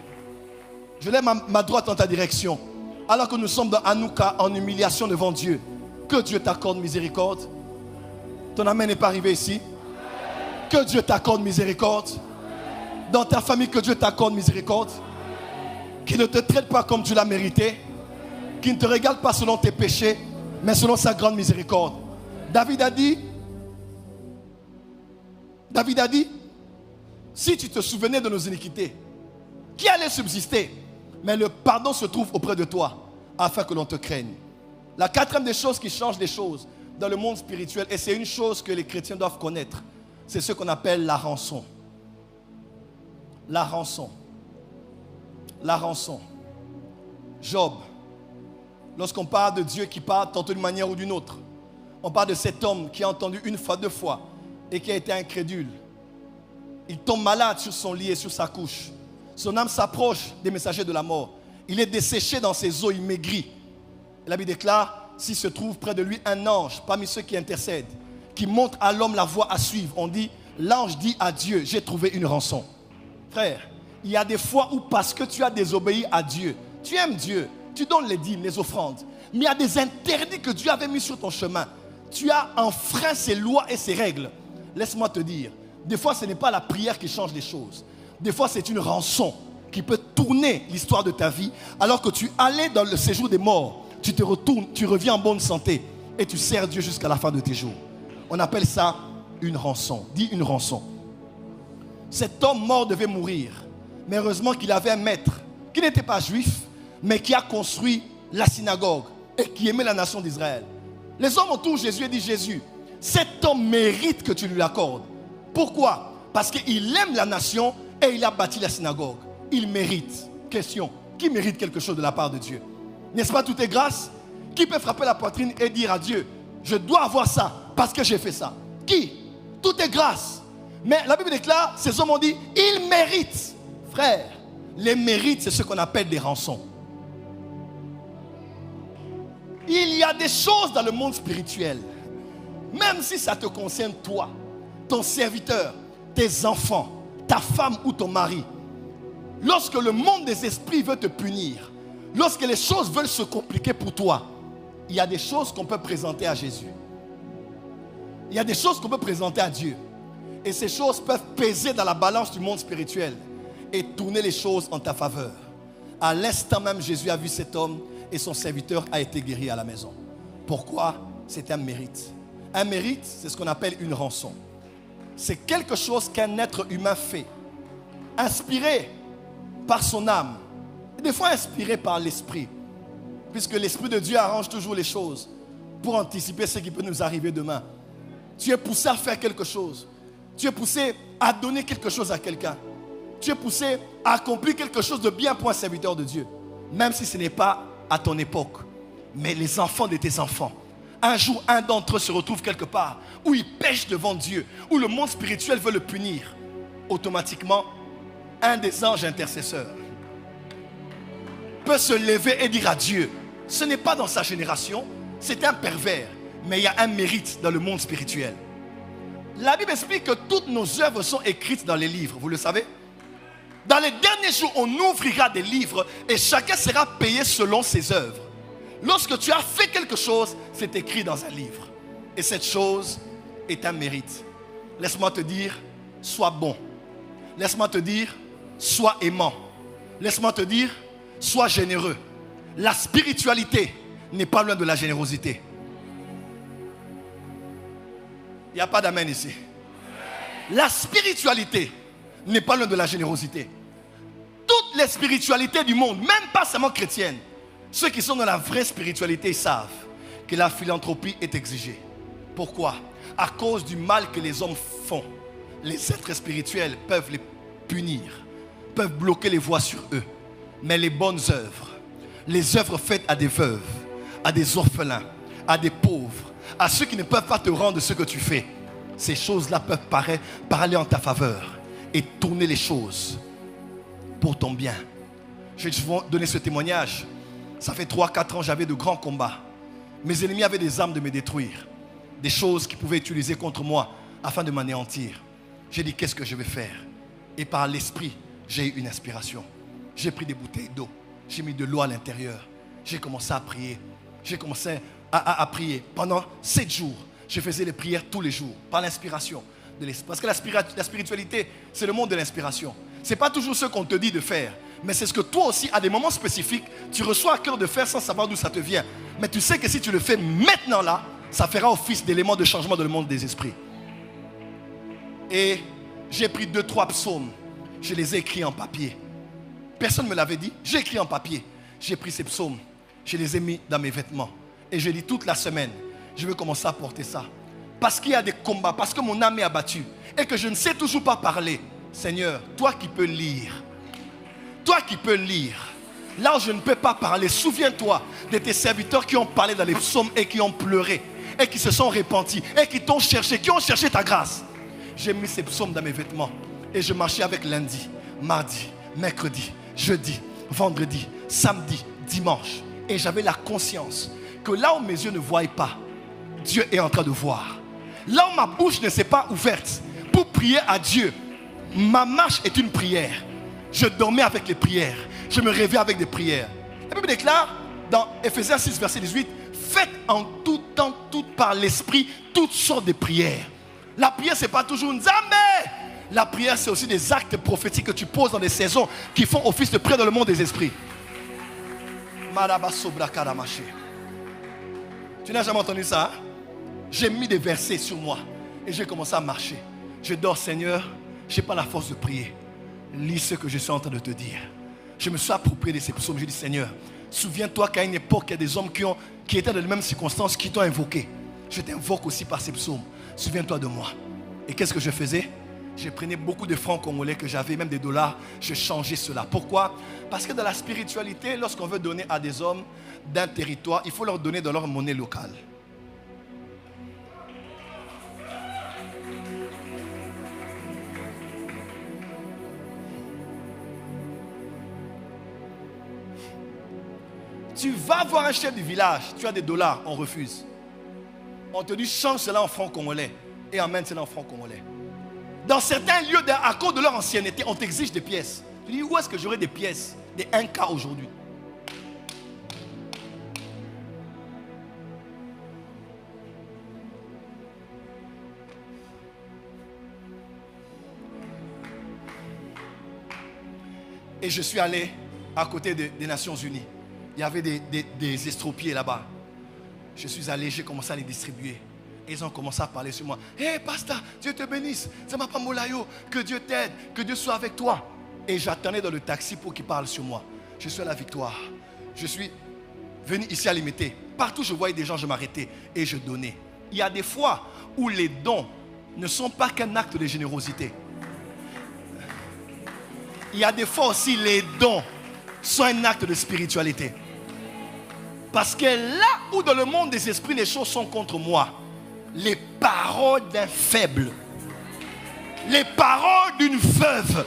Je lève ma droite dans ta direction. Alors que nous sommes dans Hanouka en humiliation devant Dieu, que Dieu t'accorde miséricorde. Ton amen n'est pas arrivé ici. Que Dieu t'accorde miséricorde. Dans ta famille, que Dieu t'accorde miséricorde. Qu'il ne te traite pas comme tu l'as mérité. Qu'il ne te regarde pas selon tes péchés, mais selon sa grande miséricorde. David a dit, si tu te souvenais de nos iniquités, qui allait subsister? Mais le pardon se trouve auprès de toi, afin que l'on te craigne. La quatrième des choses qui changent les choses dans le monde spirituel, et c'est une chose que les chrétiens doivent connaître, c'est ce qu'on appelle la rançon. La rançon. La rançon. Job. Lorsqu'on parle de Dieu qui parle tantôt d'une manière ou d'une autre, On parle de cet homme qui a entendu une fois, deux fois et qui a été incrédule. Il tombe malade sur son lit et sur sa couche. Son âme s'approche des messagers de la mort. Il est desséché dans ses os, il maigrit. La Bible déclare, s'il se trouve près de lui un ange, parmi ceux qui intercèdent, qui montre à l'homme la voie à suivre. On dit, l'ange dit à Dieu, j'ai trouvé une rançon. Frère, il y a des fois où parce que tu as désobéi à Dieu, tu aimes Dieu, tu donnes les dîmes, les offrandes, mais il y a des interdits que Dieu avait mis sur ton chemin. Tu as enfreint ses lois et ses règles. Laisse-moi te dire, des fois ce n'est pas la prière qui change les choses. Des fois c'est une rançon qui peut tourner l'histoire de ta vie. Alors que tu allais dans le séjour des morts, tu te retournes, tu reviens en bonne santé et tu sers Dieu jusqu'à la fin de tes jours. On appelle ça une rançon. Dis une rançon. Cet homme mort devait mourir. Mais heureusement qu'il avait un maître qui n'était pas juif, mais qui a construit la synagogue et qui aimait la nation d'Israël. Les hommes autour de Jésus et dit, Jésus, cet homme mérite que tu lui l'accordes. Pourquoi? Parce qu'il aime la nation et il a bâti la synagogue. Il mérite. Question, qui mérite quelque chose de la part de Dieu? N'est-ce pas, tout est grâce? Qui peut frapper la poitrine et dire à Dieu, je dois avoir ça parce que j'ai fait ça? Qui? Tout est grâce. Mais la Bible déclare, ces hommes ont dit, il mérite. Frère, les mérites, c'est ce qu'on appelle des rançons. Il y a des choses dans le monde spirituel, même si ça te concerne toi, ton serviteur, tes enfants, ta femme ou ton mari. Lorsque le monde des esprits veut te punir, lorsque les choses veulent se compliquer pour toi, il y a des choses qu'on peut présenter à Jésus. Il y a des choses qu'on peut présenter à Dieu. Et ces choses peuvent peser dans la balance du monde spirituel et tourner les choses en ta faveur. À l'instant même, Jésus a vu cet homme et son serviteur a été guéri à la maison. Pourquoi? C'est un mérite. Un mérite, c'est ce qu'on appelle une rançon. C'est quelque chose qu'un être humain fait, inspiré par son âme, et des fois inspiré par l'esprit, puisque l'esprit de Dieu arrange toujours les choses pour anticiper ce qui peut nous arriver demain. Tu es poussé à faire quelque chose. Tu es poussé à donner quelque chose à quelqu'un. Tu es poussé à accomplir quelque chose de bien pour un serviteur de Dieu. Même si ce n'est pas à ton époque. Mais les enfants de tes enfants, un jour, un d'entre eux se retrouve quelque part où il pêche devant Dieu, où le monde spirituel veut le punir. Automatiquement, un des anges intercesseurs peut se lever et dire à Dieu, ce n'est pas dans sa génération, c'est un pervers, mais il y a un mérite dans le monde spirituel. La Bible explique que toutes nos œuvres sont écrites dans les livres, vous le savez. Dans les derniers jours, on ouvrira des livres et chacun sera payé selon ses œuvres. Lorsque tu as fait quelque chose, c'est écrit dans un livre. Et cette chose est un mérite. Laisse-moi te dire, sois bon. Laisse-moi te dire, sois aimant. Laisse-moi te dire, sois généreux. La spiritualité n'est pas loin de la générosité. Il n'y a pas d'amen ici. La spiritualité n'est pas loin de la générosité. Toutes les spiritualités du monde, même pas seulement chrétiennes, ceux qui sont dans la vraie spiritualité savent que la philanthropie est exigée. Pourquoi? À cause du mal que les hommes font. Les êtres spirituels peuvent les punir, peuvent bloquer les voies sur eux. Mais les bonnes œuvres, les œuvres faites à des veuves, à des orphelins, à des pauvres, à ceux qui ne peuvent pas te rendre ce que tu fais, ces choses-là peuvent parler en ta faveur et tourner les choses pour ton bien. Je vais souvent donner ce témoignage. Ça fait 3-4 ans, j'avais de grands combats. Mes ennemis avaient des armes de me détruire, des choses qu'ils pouvaient utiliser contre moi afin de m'anéantir. J'ai dit, qu'est-ce que je vais faire? Et par l'esprit, j'ai eu une inspiration. J'ai pris des bouteilles d'eau, j'ai mis de l'eau à l'intérieur. J'ai commencé à prier. J'ai commencé à prier. Pendant 7 jours, je faisais les prières tous les jours, par l'inspiration de l'esprit. Parce que la spiritualité, c'est le monde de l'inspiration. Ce n'est pas toujours ce qu'on te dit de faire, mais c'est ce que toi aussi, à des moments spécifiques, tu reçois à cœur de faire sans savoir d'où ça te vient. Mais tu sais que si tu le fais maintenant là, ça fera office d'élément de changement dans le monde des esprits. Et j'ai pris 2-3 psaumes, je les ai écrits en papier. Personne ne me l'avait dit, j'ai écrit en papier. J'ai pris ces psaumes, je les ai mis dans mes vêtements. Et je dis toute la semaine, je vais commencer à porter ça. Parce qu'il y a des combats, parce que mon âme est abattue et que je ne sais toujours pas parler. Seigneur, toi qui peux lire, là où je ne peux pas parler, souviens-toi de tes serviteurs qui ont parlé dans les psaumes et qui ont pleuré et qui se sont repentis et qui t'ont cherché, qui ont cherché ta grâce. J'ai mis ces psaumes dans mes vêtements et je marchais avec lundi, mardi, mercredi, jeudi, vendredi, samedi, dimanche. Et j'avais la conscience que là où mes yeux ne voient pas, Dieu est en train de voir. Là où ma bouche ne s'est pas ouverte pour prier à Dieu, ma marche est une prière. Je dormais avec les prières. Je me réveillais avec des prières. La Bible déclare dans Ephésiens 6, verset 18, faites en tout temps, toutes par l'esprit, toutes sortes de prières. La prière, ce n'est pas toujours une Nzambe. La prière, c'est aussi des actes prophétiques que tu poses dans des saisons qui font office de prière dans le monde des esprits. Tu n'as jamais entendu ça? Hein? J'ai mis des versets sur moi et j'ai commencé à marcher. Je dors, Seigneur, je n'ai pas la force de prier. Lis ce que je suis en train de te dire. Je me suis approprié de ces psaumes. Je dis, Seigneur, souviens-toi qu'à une époque, il y a des hommes qui étaient dans les mêmes circonstances qui t'ont invoqué. Je t'invoque aussi par ces psaumes. Souviens-toi de moi. Et qu'est-ce que je faisais? Je prenais beaucoup de francs congolais que j'avais, même des dollars. Je changeais cela. Pourquoi? Parce que dans la spiritualité, lorsqu'on veut donner à des hommes d'un territoire, il faut leur donner dans leur monnaie locale. Tu vas voir un chef du village, tu as des dollars, on refuse. On te dit change cela en francs congolais et emmène cela en francs congolais. Dans certains lieux, à cause de leur ancienneté, on t'exige des pièces. Tu dis, où est-ce que j'aurai des pièces, des 1K aujourd'hui? Et je suis allé à côté des Nations Unies. Il y avait des estropiés là-bas. Je suis allé, j'ai commencé à les distribuer. Et ils ont commencé à parler sur moi. Hé, pasteur, Dieu te bénisse. C'est ma Molayo. Que Dieu t'aide. Que Dieu soit avec toi. Et j'attendais dans le taxi pour qu'ils parlent sur moi. Je suis à la victoire. Je suis venu ici à l'imiter. Partout où je voyais des gens, je m'arrêtais et je donnais. Il y a des fois où les dons ne sont pas qu'un acte de générosité. Il y a des fois aussi les dons sont un acte de spiritualité. Parce que là où dans le monde des esprits les choses sont contre moi, les paroles d'un faible, les paroles d'une veuve,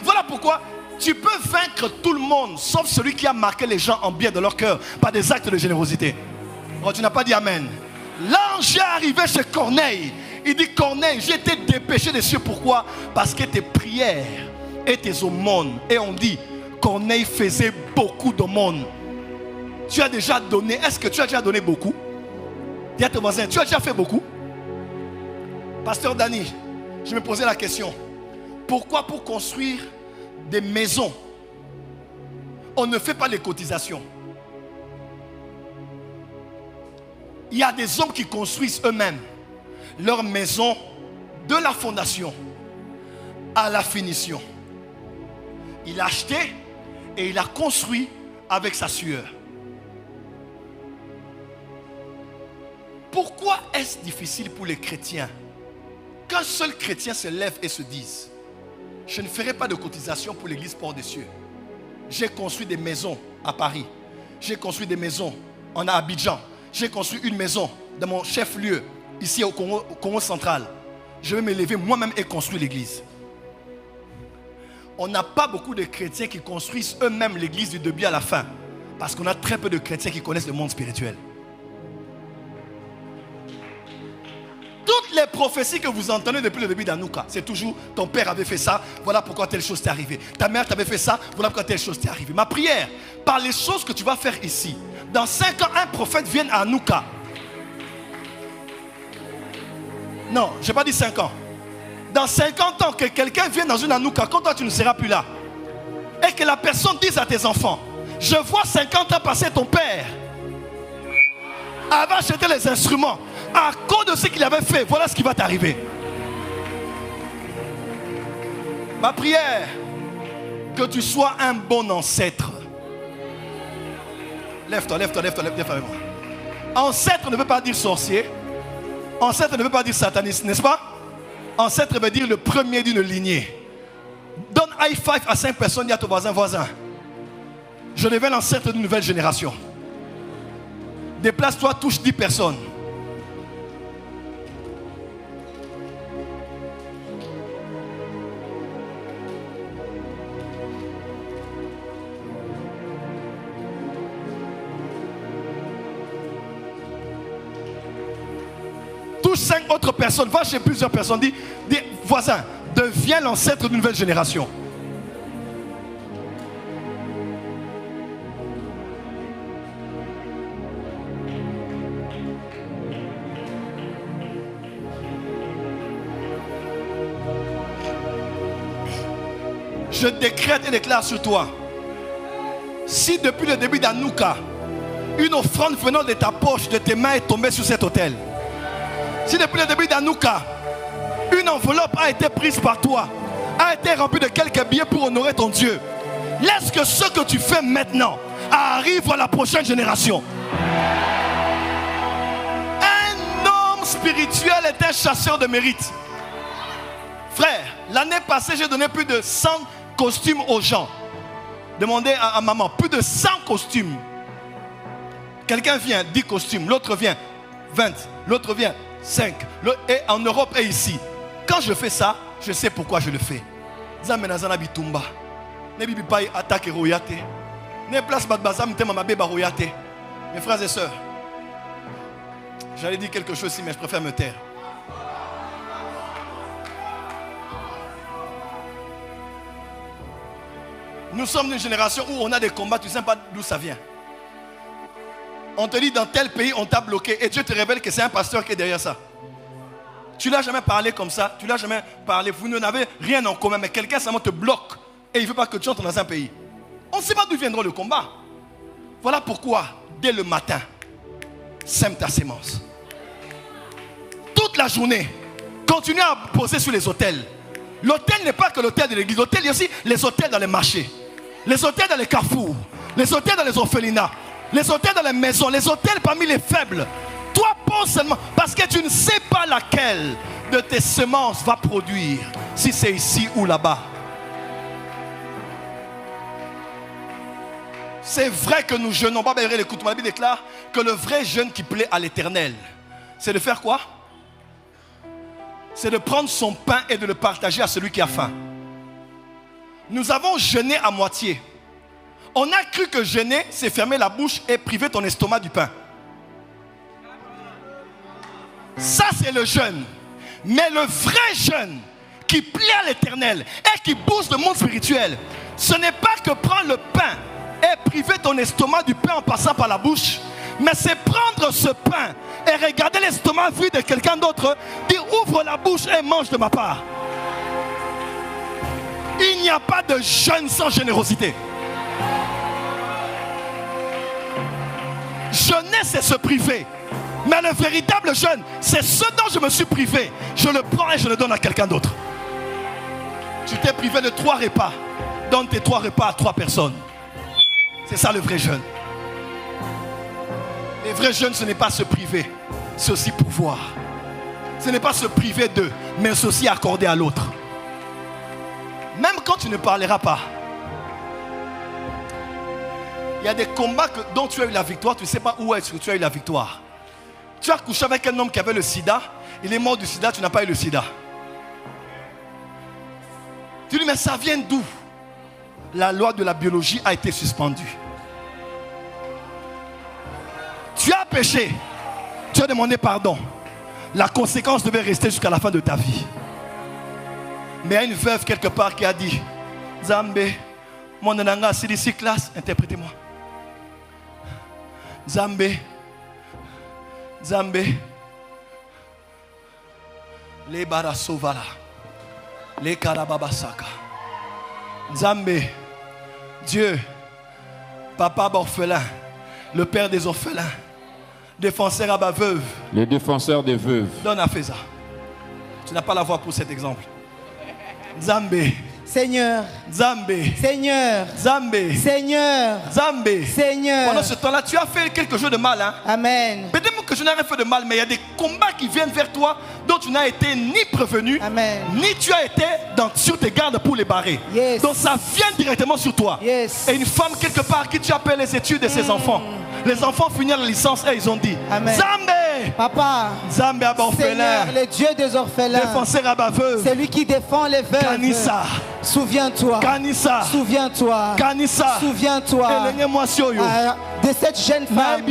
voilà pourquoi tu peux vaincre tout le monde sauf celui qui a marqué les gens en bien dans leur cœur par des actes de générosité. Oh, tu n'as pas dit amen. L'ange est arrivé chez Corneille. Il dit, Corneille, j'ai été dépêché des cieux. Pourquoi? Parce que tes prières et tes aumônes. Et on dit, Corneille faisait beaucoup d'aumônes. Tu as déjà donné. Est-ce que tu as déjà donné beaucoup? Dis à ton voisin, tu as déjà fait beaucoup? Pasteur Dani, je me posais la question. Pourquoi pour construire des maisons, on ne fait pas les cotisations? Il y a des hommes qui construisent eux-mêmes leur maison de la fondation à la finition. Il a acheté et il a construit avec sa sueur. Pourquoi est-ce difficile pour les chrétiens qu'un seul chrétien se lève et se dise, je ne ferai pas de cotisation pour l'église Port des Cieux? J'ai construit des maisons à Paris. J'ai construit des maisons en Abidjan. J'ai construit une maison dans mon chef-lieu, ici au Congo central. Je vais me lever moi-même et construire l'église. On n'a pas beaucoup de chrétiens qui construisent eux-mêmes l'église du début à la fin. Parce qu'on a très peu de chrétiens qui connaissent le monde spirituel. Toutes les prophéties que vous entendez depuis le début d'Anouka, c'est toujours ton père avait fait ça, voilà pourquoi telle chose t'est arrivée. Ta mère t'avait fait ça, voilà pourquoi telle chose t'est arrivée. Ma prière, par les choses que tu vas faire ici, dans 5 ans, un prophète vienne à Anouka. Non, je n'ai pas dit 5 ans. Dans 50 ans, que quelqu'un vienne dans une Anouka, quand toi tu ne seras plus là, et que la personne dise à tes enfants, je vois 50 ans passer ton père avait acheté les instruments. À cause de ce qu'il avait fait, voilà ce qui va t'arriver. Ma prière, que tu sois un bon ancêtre. Lève-toi, lève-toi, lève-toi, lève-toi. Ancêtre ne veut pas dire sorcier. Ancêtre ne veut pas dire sataniste, n'est-ce pas? Ancêtre veut dire le premier d'une lignée. Donne high five à 5 personnes, dis à ton voisin. Je deviens l'ancêtre d'une nouvelle génération. Déplace-toi, touche 10 personnes. touche 5 autres personnes, va chez plusieurs personnes, dis voisin, deviens l'ancêtre d'une nouvelle génération. Je décrète et déclare sur toi, si depuis le début d'Anouka, une offrande venant de ta poche, de tes mains est tombée sur cet autel, si depuis le début d'Anouka, une enveloppe a été prise par toi, a été remplie de quelques billets pour honorer ton Dieu, laisse que ce que tu fais maintenant arrive à la prochaine génération. Un homme spirituel est un chasseur de mérite. Frère, l'année passée, j'ai donné plus de 100 costumes aux gens. Demandez à maman, plus de 100 costumes. Quelqu'un vient, 10 costumes, l'autre vient, 20, l'autre vient, 5. Et en Europe et ici. Quand je fais ça, je sais pourquoi je le fais. Mes frères et sœurs, j'allais dire quelque chose ici, mais je préfère me taire. Nous sommes d'une génération où on a des combats, tu ne sais pas d'où ça vient. On te dit dans tel pays on t'a bloqué et Dieu te révèle que c'est un pasteur qui est derrière ça. Tu n'as jamais parlé comme ça, tu n'as jamais parlé, vous n'avez rien en commun, mais quelqu'un seulement te bloque et il ne veut pas que tu entres dans un pays. On ne sait pas d'où viendra le combat. Voilà pourquoi, dès le matin, sème ta sémence. Toute la journée, continue à poser sur les autels. L'autel n'est pas que l'autel de l'église, l'autel, il y a aussi les autels dans les marchés, les autels dans les carrefours, les autels dans les orphelinats, les autels dans les maisons, les autels parmi les faibles. Toi, pose seulement, parce que tu ne sais pas laquelle de tes semences va produire, si c'est ici ou là-bas. C'est vrai que nous jeûnons. La Bible déclare que le vrai jeûne qui plaît à l'Éternel, c'est de faire quoi? C'est de prendre son pain et de le partager à celui qui a faim. Nous avons jeûné à moitié. On a cru que jeûner, c'est fermer la bouche et priver ton estomac du pain. Ça, c'est le jeûne. Mais le vrai jeûne qui plaît à l'Éternel et qui booste le monde spirituel, ce n'est pas que prendre le pain et priver ton estomac du pain en passant par la bouche, mais c'est prendre ce pain et regarder l'estomac vide de quelqu'un d'autre, dire ouvre la bouche et mange de ma part. Il n'y a pas de jeûne sans générosité. Jeûner, c'est se priver. Mais le véritable jeûne, c'est ce dont je me suis privé. Je le prends et je le donne à quelqu'un d'autre. Tu t'es privé de 3 repas. Donne tes 3 repas à 3 personnes. C'est ça le vrai jeûne. Le vrai jeûne, ce n'est pas se priver, c'est aussi pouvoir. Ce n'est pas se priver d'eux, mais c'est aussi accorder à l'autre. Même quand tu ne parleras pas, il y a des combats dont tu as eu la victoire, tu ne sais pas où est-ce que tu as eu la victoire. Tu as couché avec un homme qui avait le sida, il est mort du sida, tu n'as pas eu le sida. Tu dis, mais ça vient d'où? La loi de la biologie a été suspendue. Tu as péché, tu as demandé pardon. La conséquence devait rester jusqu'à la fin de ta vie. Mais il y a une veuve quelque part qui a dit, Zambé, mon nanga, c'est ici classe, interprétez-moi. Zambé, Zambé, les barasovala, les karababasaka. Zambé, Dieu, papa orphelin, le père des orphelins, défenseur à ma veuve. Les défenseurs des veuves. Donne à Feza. Tu n'as pas la voix pour cet exemple. Zambé. Seigneur. Zambé. Seigneur. Zambé. Seigneur. Zambé. Seigneur. Pendant ce temps-là, tu as fait quelque chose de mal. Hein? Amen. Peut-être que je n'ai rien fait de mal, mais il y a des combats qui viennent vers toi dont tu n'as été ni prévenu, Amen. ni tu as été sur tes gardes pour les barrer. Yes. Donc ça vient directement sur toi. Yes. Et une femme quelque part qui tu appelles les études de ses enfants. Les enfants finissent la licence et ils ont dit, Amen. Zambé. Papa. Zambé à orphelin. Seigneur, le Dieu des orphelins. Défenseur à ma veuve. C'est lui qui défend les veuves. Kanissa. Souviens-toi. Kanissa. Souviens-toi. Kanissa. Souviens-toi. Moi de cette jeune femme.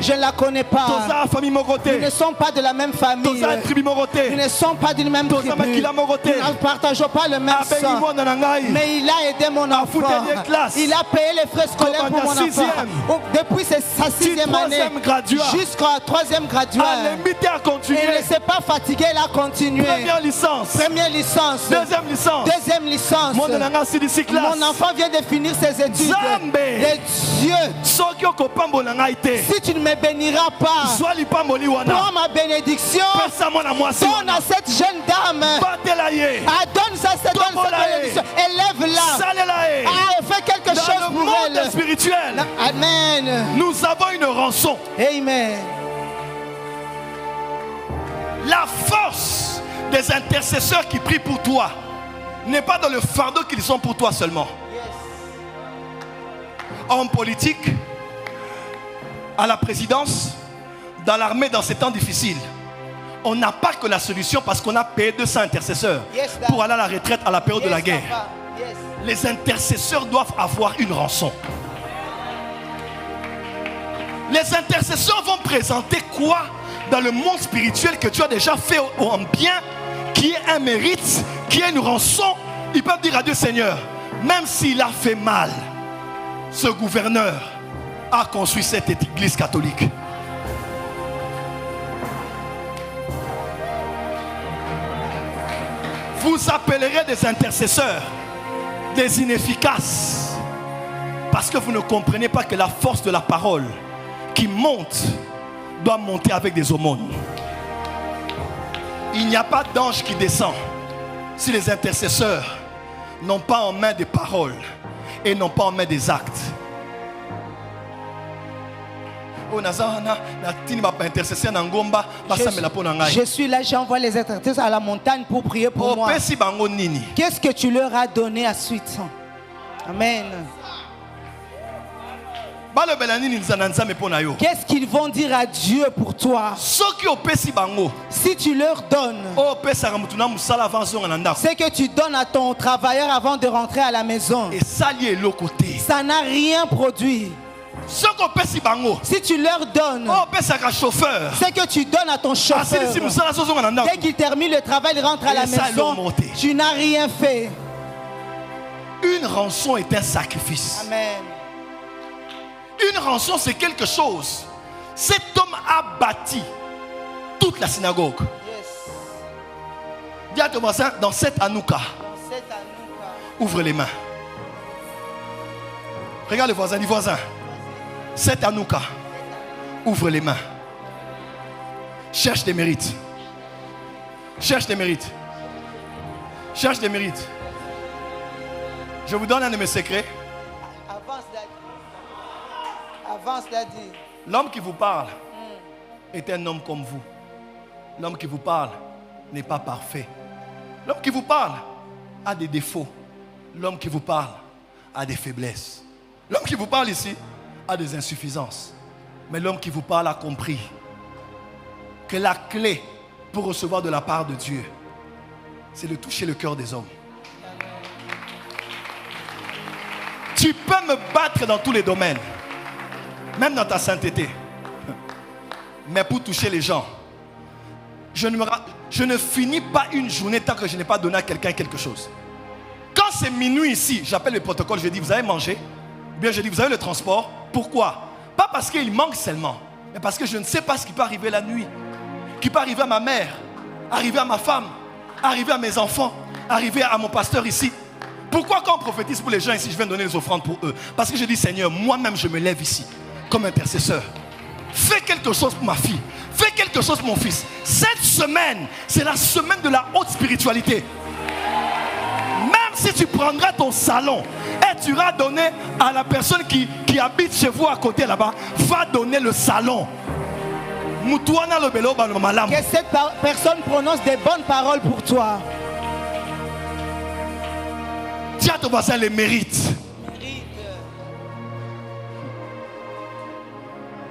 Je ne la connais pas. Nous ne sommes pas de la même famille. Nous ne sommes pas d'une même tribu. Nous ne partageons pas le même sang. Mais il a aidé mon enfant. Il a payé les frais scolaires pour mon enfant. Depuis sa 6e année jusqu'à 3e graduat. Il ne s'est pas fatigué, il a continué. Première licence. Deuxième licence. Mon enfant vient de finir ses études. Et Dieu, si tu ne me béniras pas, prends ma bénédiction. Donne à cette jeune dame. Donne ça, cette bénédiction. Élève-la. Fais quelque chose pour elle. Spirituel. Amen. Nous avons une rançon. Amen. La force des intercesseurs qui prient pour toi n'est pas dans le fardeau qu'ils sont pour toi seulement. En politique, à la présidence, dans l'armée, dans ces temps difficiles, on n'a pas que la solution parce qu'on a payé 200 intercesseurs pour aller à la retraite à la période de la guerre. Les intercesseurs doivent avoir une rançon. Les intercesseurs vont présenter quoi dans le monde spirituel que tu as déjà fait en bien, qui est un mérite, qui est une rançon. Ils peuvent dire à Dieu: Seigneur, même s'il a fait mal, ce gouverneur a construit cette église catholique. Vous appellerez des intercesseurs des inefficaces parce que vous ne comprenez pas que la force de la parole qui monte doit monter avec des aumônes. Il n'y a pas d'ange qui descend si les intercesseurs n'ont pas en main des paroles et n'ont pas en main des actes. Je suis là, j'envoie les intercesseurs à la montagne pour prier pour moi. Qu'est-ce que tu leur as donné à suite? Amen. Qu'est-ce qu'ils vont dire à Dieu pour toi? Si tu leur donnes ce que tu donnes à ton travailleur avant de rentrer à la maison, ça n'a rien produit. Si tu leur donnes ce que tu donnes à ton chauffeur, dès qu'il termine le travail, il rentre à la maison, tu n'as rien fait. Une rançon est un sacrifice. Amen. Une rançon, c'est quelque chose. Cet homme a bâti toute la synagogue. Dis à ton voisin: dans cette Hanouka, ouvre les mains. Regarde le voisin, dis: voisin, cette Hanouka, ouvre les mains. Cherche des mérites. Cherche des mérites. Cherche des mérites. Je vous donne un de mes secrets. Avance, Daddy. L'homme qui vous parle est un homme comme vous. L'homme qui vous parle n'est pas parfait. L'homme qui vous parle a des défauts. L'homme qui vous parle a des faiblesses. L'homme qui vous parle ici a des insuffisances. Mais l'homme qui vous parle a compris que la clé pour recevoir de la part de Dieu, c'est de toucher le cœur des hommes. Tu peux me battre dans tous les domaines, même dans ta sainteté. Mais pour toucher les gens, je ne finis pas une journée tant que je n'ai pas donné à quelqu'un quelque chose. Quand c'est minuit ici, j'appelle le protocole, je dis: vous avez mangé? Ou bien je dis: vous avez le transport? Pourquoi? Pas parce qu'il manque seulement, mais parce que je ne sais pas ce qui peut arriver la nuit. Qui peut arriver à ma mère, arriver à ma femme, arriver à mes enfants, arriver à mon pasteur ici. Pourquoi quand on prophétise pour les gens ici, je viens donner les offrandes pour eux? Parce que je dis: Seigneur, moi-même je me lève ici comme intercesseur. Fais quelque chose pour ma fille. Fais quelque chose pour mon fils. Cette semaine, c'est la semaine de la haute spiritualité. Même si tu prendras ton salon et tu iras donner à la personne qui habite chez vous à côté là-bas, va donner le salon. Que cette personne prononce des bonnes paroles pour toi. Dis à ton voisin: les mérites.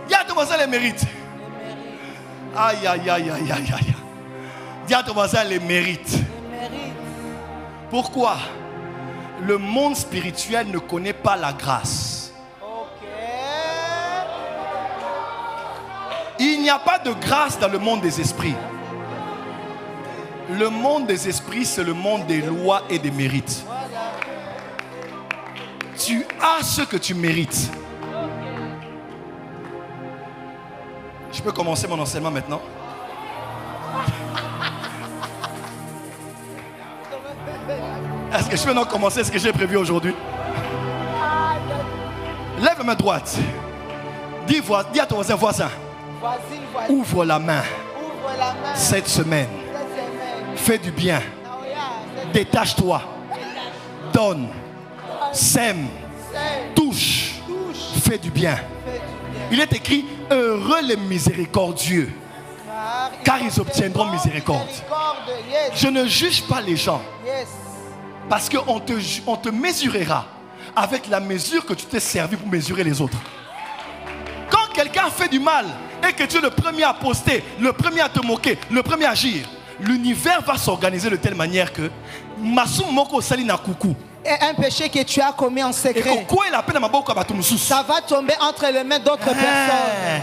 Dis à ton voisin: les mérites. Aïe, aïe, aïe, aïe, aïe, aïe. Dis à ton voisin: les mérites. Pourquoi? Le monde spirituel ne connaît pas la grâce. Il n'y a pas de grâce dans le monde des esprits. Le monde des esprits, c'est le monde des lois et des mérites. Tu as ce que tu mérites. Je peux commencer mon enseignement maintenant? Est-ce que je peux donc commencer ce que j'ai prévu aujourd'hui? Lève la main droite. Dis à ton voisin. Ouvre la main. Cette semaine. Fais du bien. Détache-toi. Donne. Sème. Touche. Fais du bien. Il est écrit, heureux les miséricordieux, car ils obtiendront miséricorde. Je ne juge pas les gens, parce qu'on te mesurera avec la mesure que tu t'es servi pour mesurer les autres. Quand quelqu'un fait du mal et que tu es le premier à poster, le premier à te moquer, le premier à agir, l'univers va s'organiser de telle manière que Masum Moko Salina Koukou. Et un péché que tu as commis en secret, ça va tomber entre les mains d'autres personnes.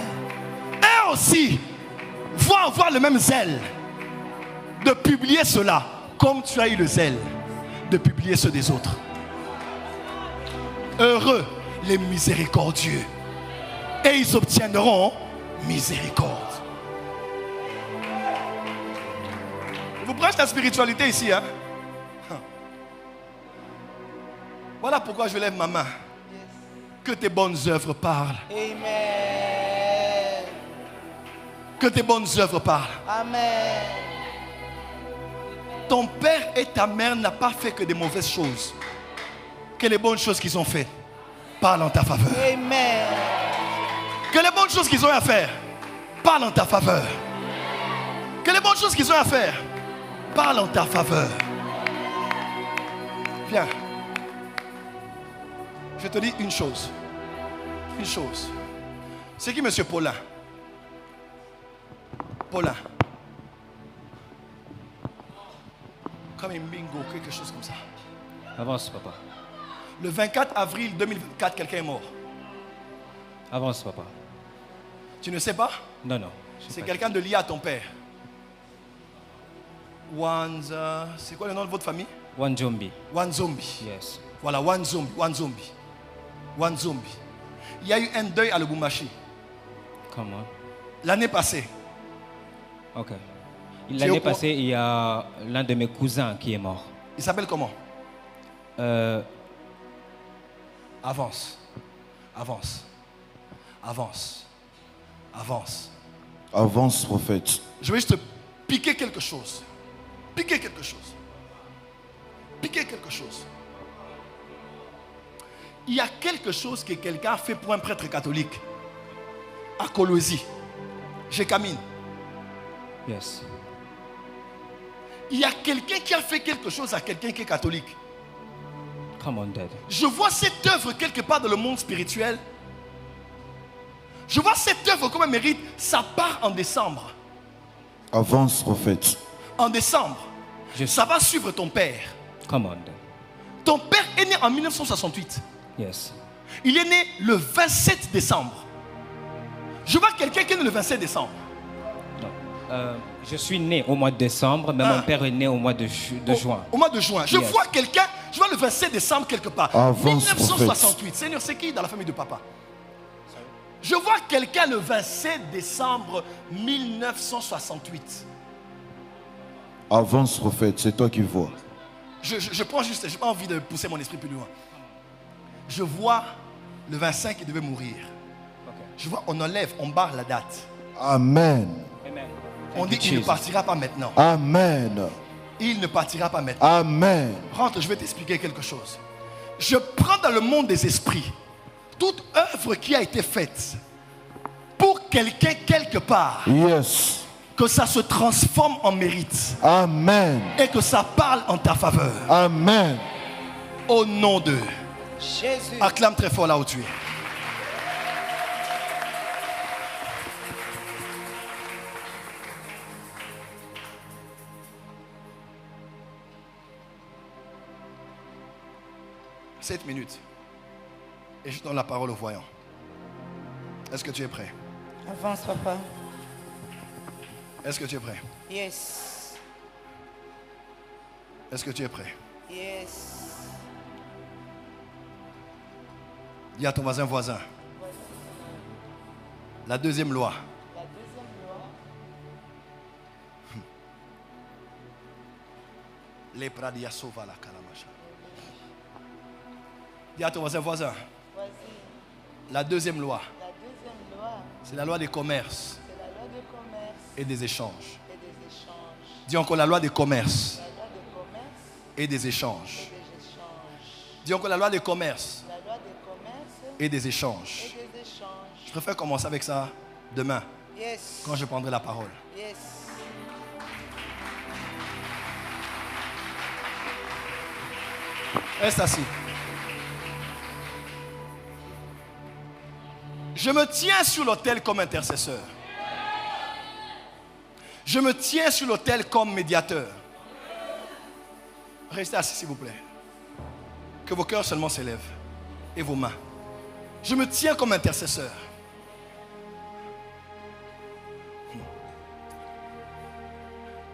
Et aussi, vont avoir le même zèle de publier cela, comme tu as eu le zèle de publier ceux des autres. Heureux les miséricordieux, et ils obtiendront miséricorde. Vous prêchez la spiritualité ici, hein? Voilà pourquoi je lève ma main. Que tes bonnes œuvres parlent. Amen. Que tes bonnes œuvres parlent. Amen. Ton père et ta mère n'ont pas fait que des mauvaises choses. Que les bonnes choses qu'ils ont faites parlent en ta faveur. Amen. Que les bonnes choses qu'ils ont à faire parlent en ta faveur. Que les bonnes choses qu'ils ont à faire parlent en ta faveur. Viens. Je te dis une chose. Une chose. C'est qui monsieur Paulin? Paulin. Comme un bingo, quelque chose comme ça. Avance, papa. Le 24 avril 2024, quelqu'un est mort. Avance, papa. Tu ne sais pas? Non, non. C'est quelqu'un de lié à ton père. Wanza. C'est quoi le nom de votre famille? Wanzombi. Wanzombi. Yes. Voilà, Wanzombi. Wanzombi. Wanzombi. Il y a eu un deuil à Lubumbashi. Comment? L'année passée. Ok. L'année passée, il y a l'un de mes cousins qui est mort. Il s'appelle comment? Avance. Avance. Avance. Avance. Avance, prophète. Je vais juste te piquer quelque chose. Piquer quelque chose. Piquer quelque chose. Il y a quelque chose que quelqu'un a fait pour un prêtre catholique. À Colosie. Je camine. Yes. Il y a quelqu'un qui a fait quelque chose à quelqu'un qui est catholique. Come on, Dad. Je vois cette œuvre quelque part dans le monde spirituel. Je vois cette œuvre comme un mérite. Ça part en décembre. Avance, prophète. En décembre. Ça va suivre ton père. Come on, Dad. Ton père est né en 1968. Yes. Il est né le 27 décembre. Je vois quelqu'un qui est né le 27 décembre. Non. Je suis né au mois de décembre, mais mon père est né au mois de juin. Au mois de juin. Je vois quelqu'un, je vois le 27 décembre quelque part. Avance, 1968. prophète. Seigneur, c'est qui dans la famille de papa? Je vois quelqu'un le 27 décembre 1968. Avance, prophète, c'est toi qui vois. Je prends juste, je n'ai pas envie de pousser mon esprit plus loin. Je vois le 25 qui devait mourir. Okay. Je vois, on enlève, on barre la date. Amen. Amen. On dit qu'il ne partira pas maintenant. Amen. Il ne partira pas maintenant. Amen. Rentre, je vais t'expliquer quelque chose. Je prends dans le monde des esprits toute œuvre qui a été faite pour quelqu'un quelque part. Yes. Que ça se transforme en mérite. Amen. Et que ça parle en ta faveur. Amen. Au nom de Jésus. Acclame très fort là où tu es. Sept minutes. Et je donne la parole au voyant. Est-ce que tu es prêt? Avance, papa. Est-ce que tu es prêt? Yes. Est-ce que tu es prêt? Yes. Dis à ton voisin. La deuxième loi. La deuxième loi. Les pradia sova la kalamacha. Dis à ton voisin. Voici. La deuxième loi. La deuxième loi. C'est la loi des commerces C'est la loi du commerce et des échanges. et des échanges. Dis encore la loi des commerces La loi du commerce et des échanges. et des échanges. Dis encore la loi des commerces La loi du commerce et des échanges. et des échanges. Je préfère commencer avec ça demain, Yes. quand je prendrai la parole. Yes. Reste assis. Je me tiens sur l'autel comme intercesseur. Je me tiens sur l'autel comme médiateur. Restez assis s'il vous plaît. Que vos cœurs seulement s'élèvent. Et vos mains. Je me tiens comme intercesseur.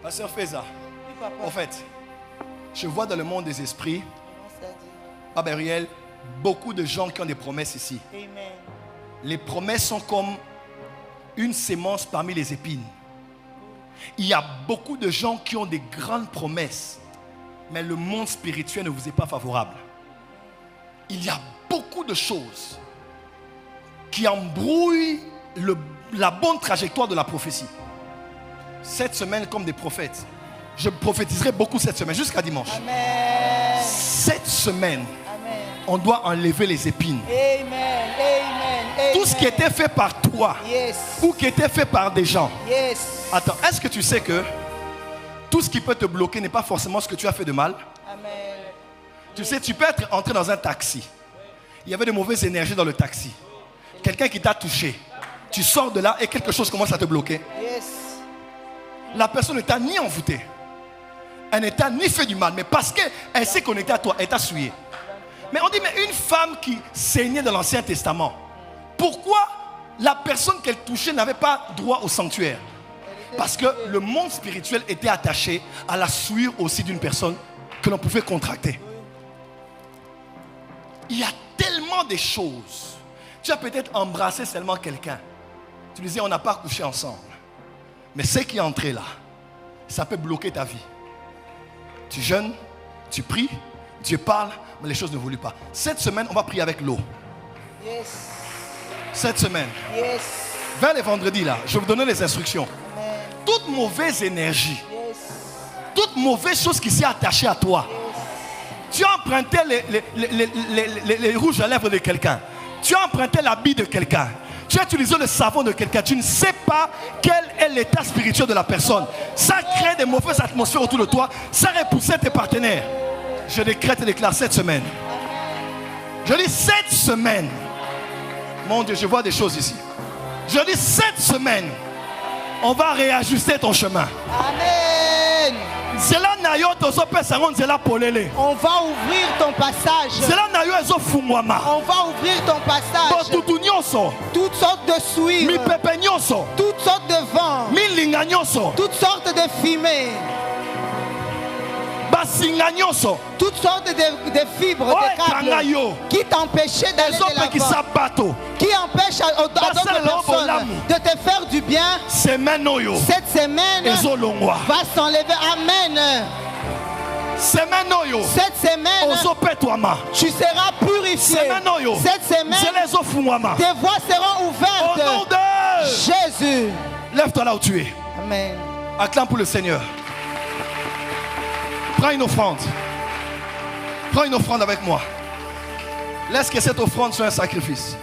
Pasteur Feza, Oui, papa. en fait, je vois dans le monde des esprits, Comment ça dit? Papa Ariel, beaucoup de gens qui ont des promesses ici. Amen. Les promesses sont comme une sémence parmi les épines. Il y a beaucoup de gens qui ont des grandes promesses, mais le monde spirituel ne vous est pas favorable. Il y a beaucoup de choses qui embrouillent la bonne trajectoire de la prophétie. Cette semaine, comme des prophètes, je prophétiserai beaucoup cette semaine, jusqu'à dimanche. Amen. Cette semaine, Amen. on doit enlever les épines. Amen. Amen. Tout ce qui était fait par toi, Yes. ou qui était fait par des gens. Yes. Attends, est-ce que tu sais que tout ce qui peut te bloquer n'est pas forcément ce que tu as fait de mal? Amen. Tu sais, tu peux être entré dans un taxi. Il y avait de mauvaises énergies dans le taxi. Quelqu'un qui t'a touché. Tu sors de là et quelque chose commence à te bloquer. Yes. La personne ne t'a ni envoûté. Elle ne t'a ni fait du mal. Mais parce qu'elle s'est connectée à toi, elle t'a souillé. Mais on dit, mais une femme qui saignait dans l'Ancien Testament, pourquoi la personne qu'elle touchait n'avait pas droit au sanctuaire? Parce que le monde spirituel était attaché à la souillure aussi d'une personne que l'on pouvait contracter. Il y a tellement de choses. Tu as peut-être embrassé seulement quelqu'un. Tu disais, on n'a pas couché ensemble. Mais ce qui est entré là, ça peut bloquer ta vie. Tu jeûnes, tu pries, Dieu parle, mais les choses ne voulaient pas. Cette semaine, on va prier avec l'eau. Yes. Cette semaine, Yes. vers les vendredis là, je vais vous donner les instructions. Amen. Toute mauvaise énergie, Yes. toute mauvaise chose qui s'est attachée à toi. Tu as emprunté les rouges à lèvres de quelqu'un. Tu as emprunté l'habit de quelqu'un. Tu as utilisé le savon de quelqu'un. Tu ne sais pas quel est l'état spirituel de la personne. Ça crée des mauvaises atmosphères autour de toi. Ça repousse tes partenaires. Je décrète et déclare cette semaine. Je dis cette semaine. Mon Dieu, je vois des choses ici. Je dis cette semaine. On va réajuster ton chemin. Amen. On va ouvrir ton passage. On va ouvrir ton passage. Toutes sortes de souilles. Toutes sortes de vents. Toutes sortes de fumées. Toutes sortes de fibres, de câbles qui t'empêchaient d'aller de l'avant, qui empêchent à d'autres personnes de te faire du bien. Cette semaine va s'enlever. Amen. Cette semaine, tu seras purifié. Cette semaine, tes voies seront ouvertes. Au nom de Jésus. Lève-toi là où tu es. Amen. Acclame pour le Seigneur. Prends une offrande. Prends une offrande avec moi. Laisse que cette offrande soit un sacrifice.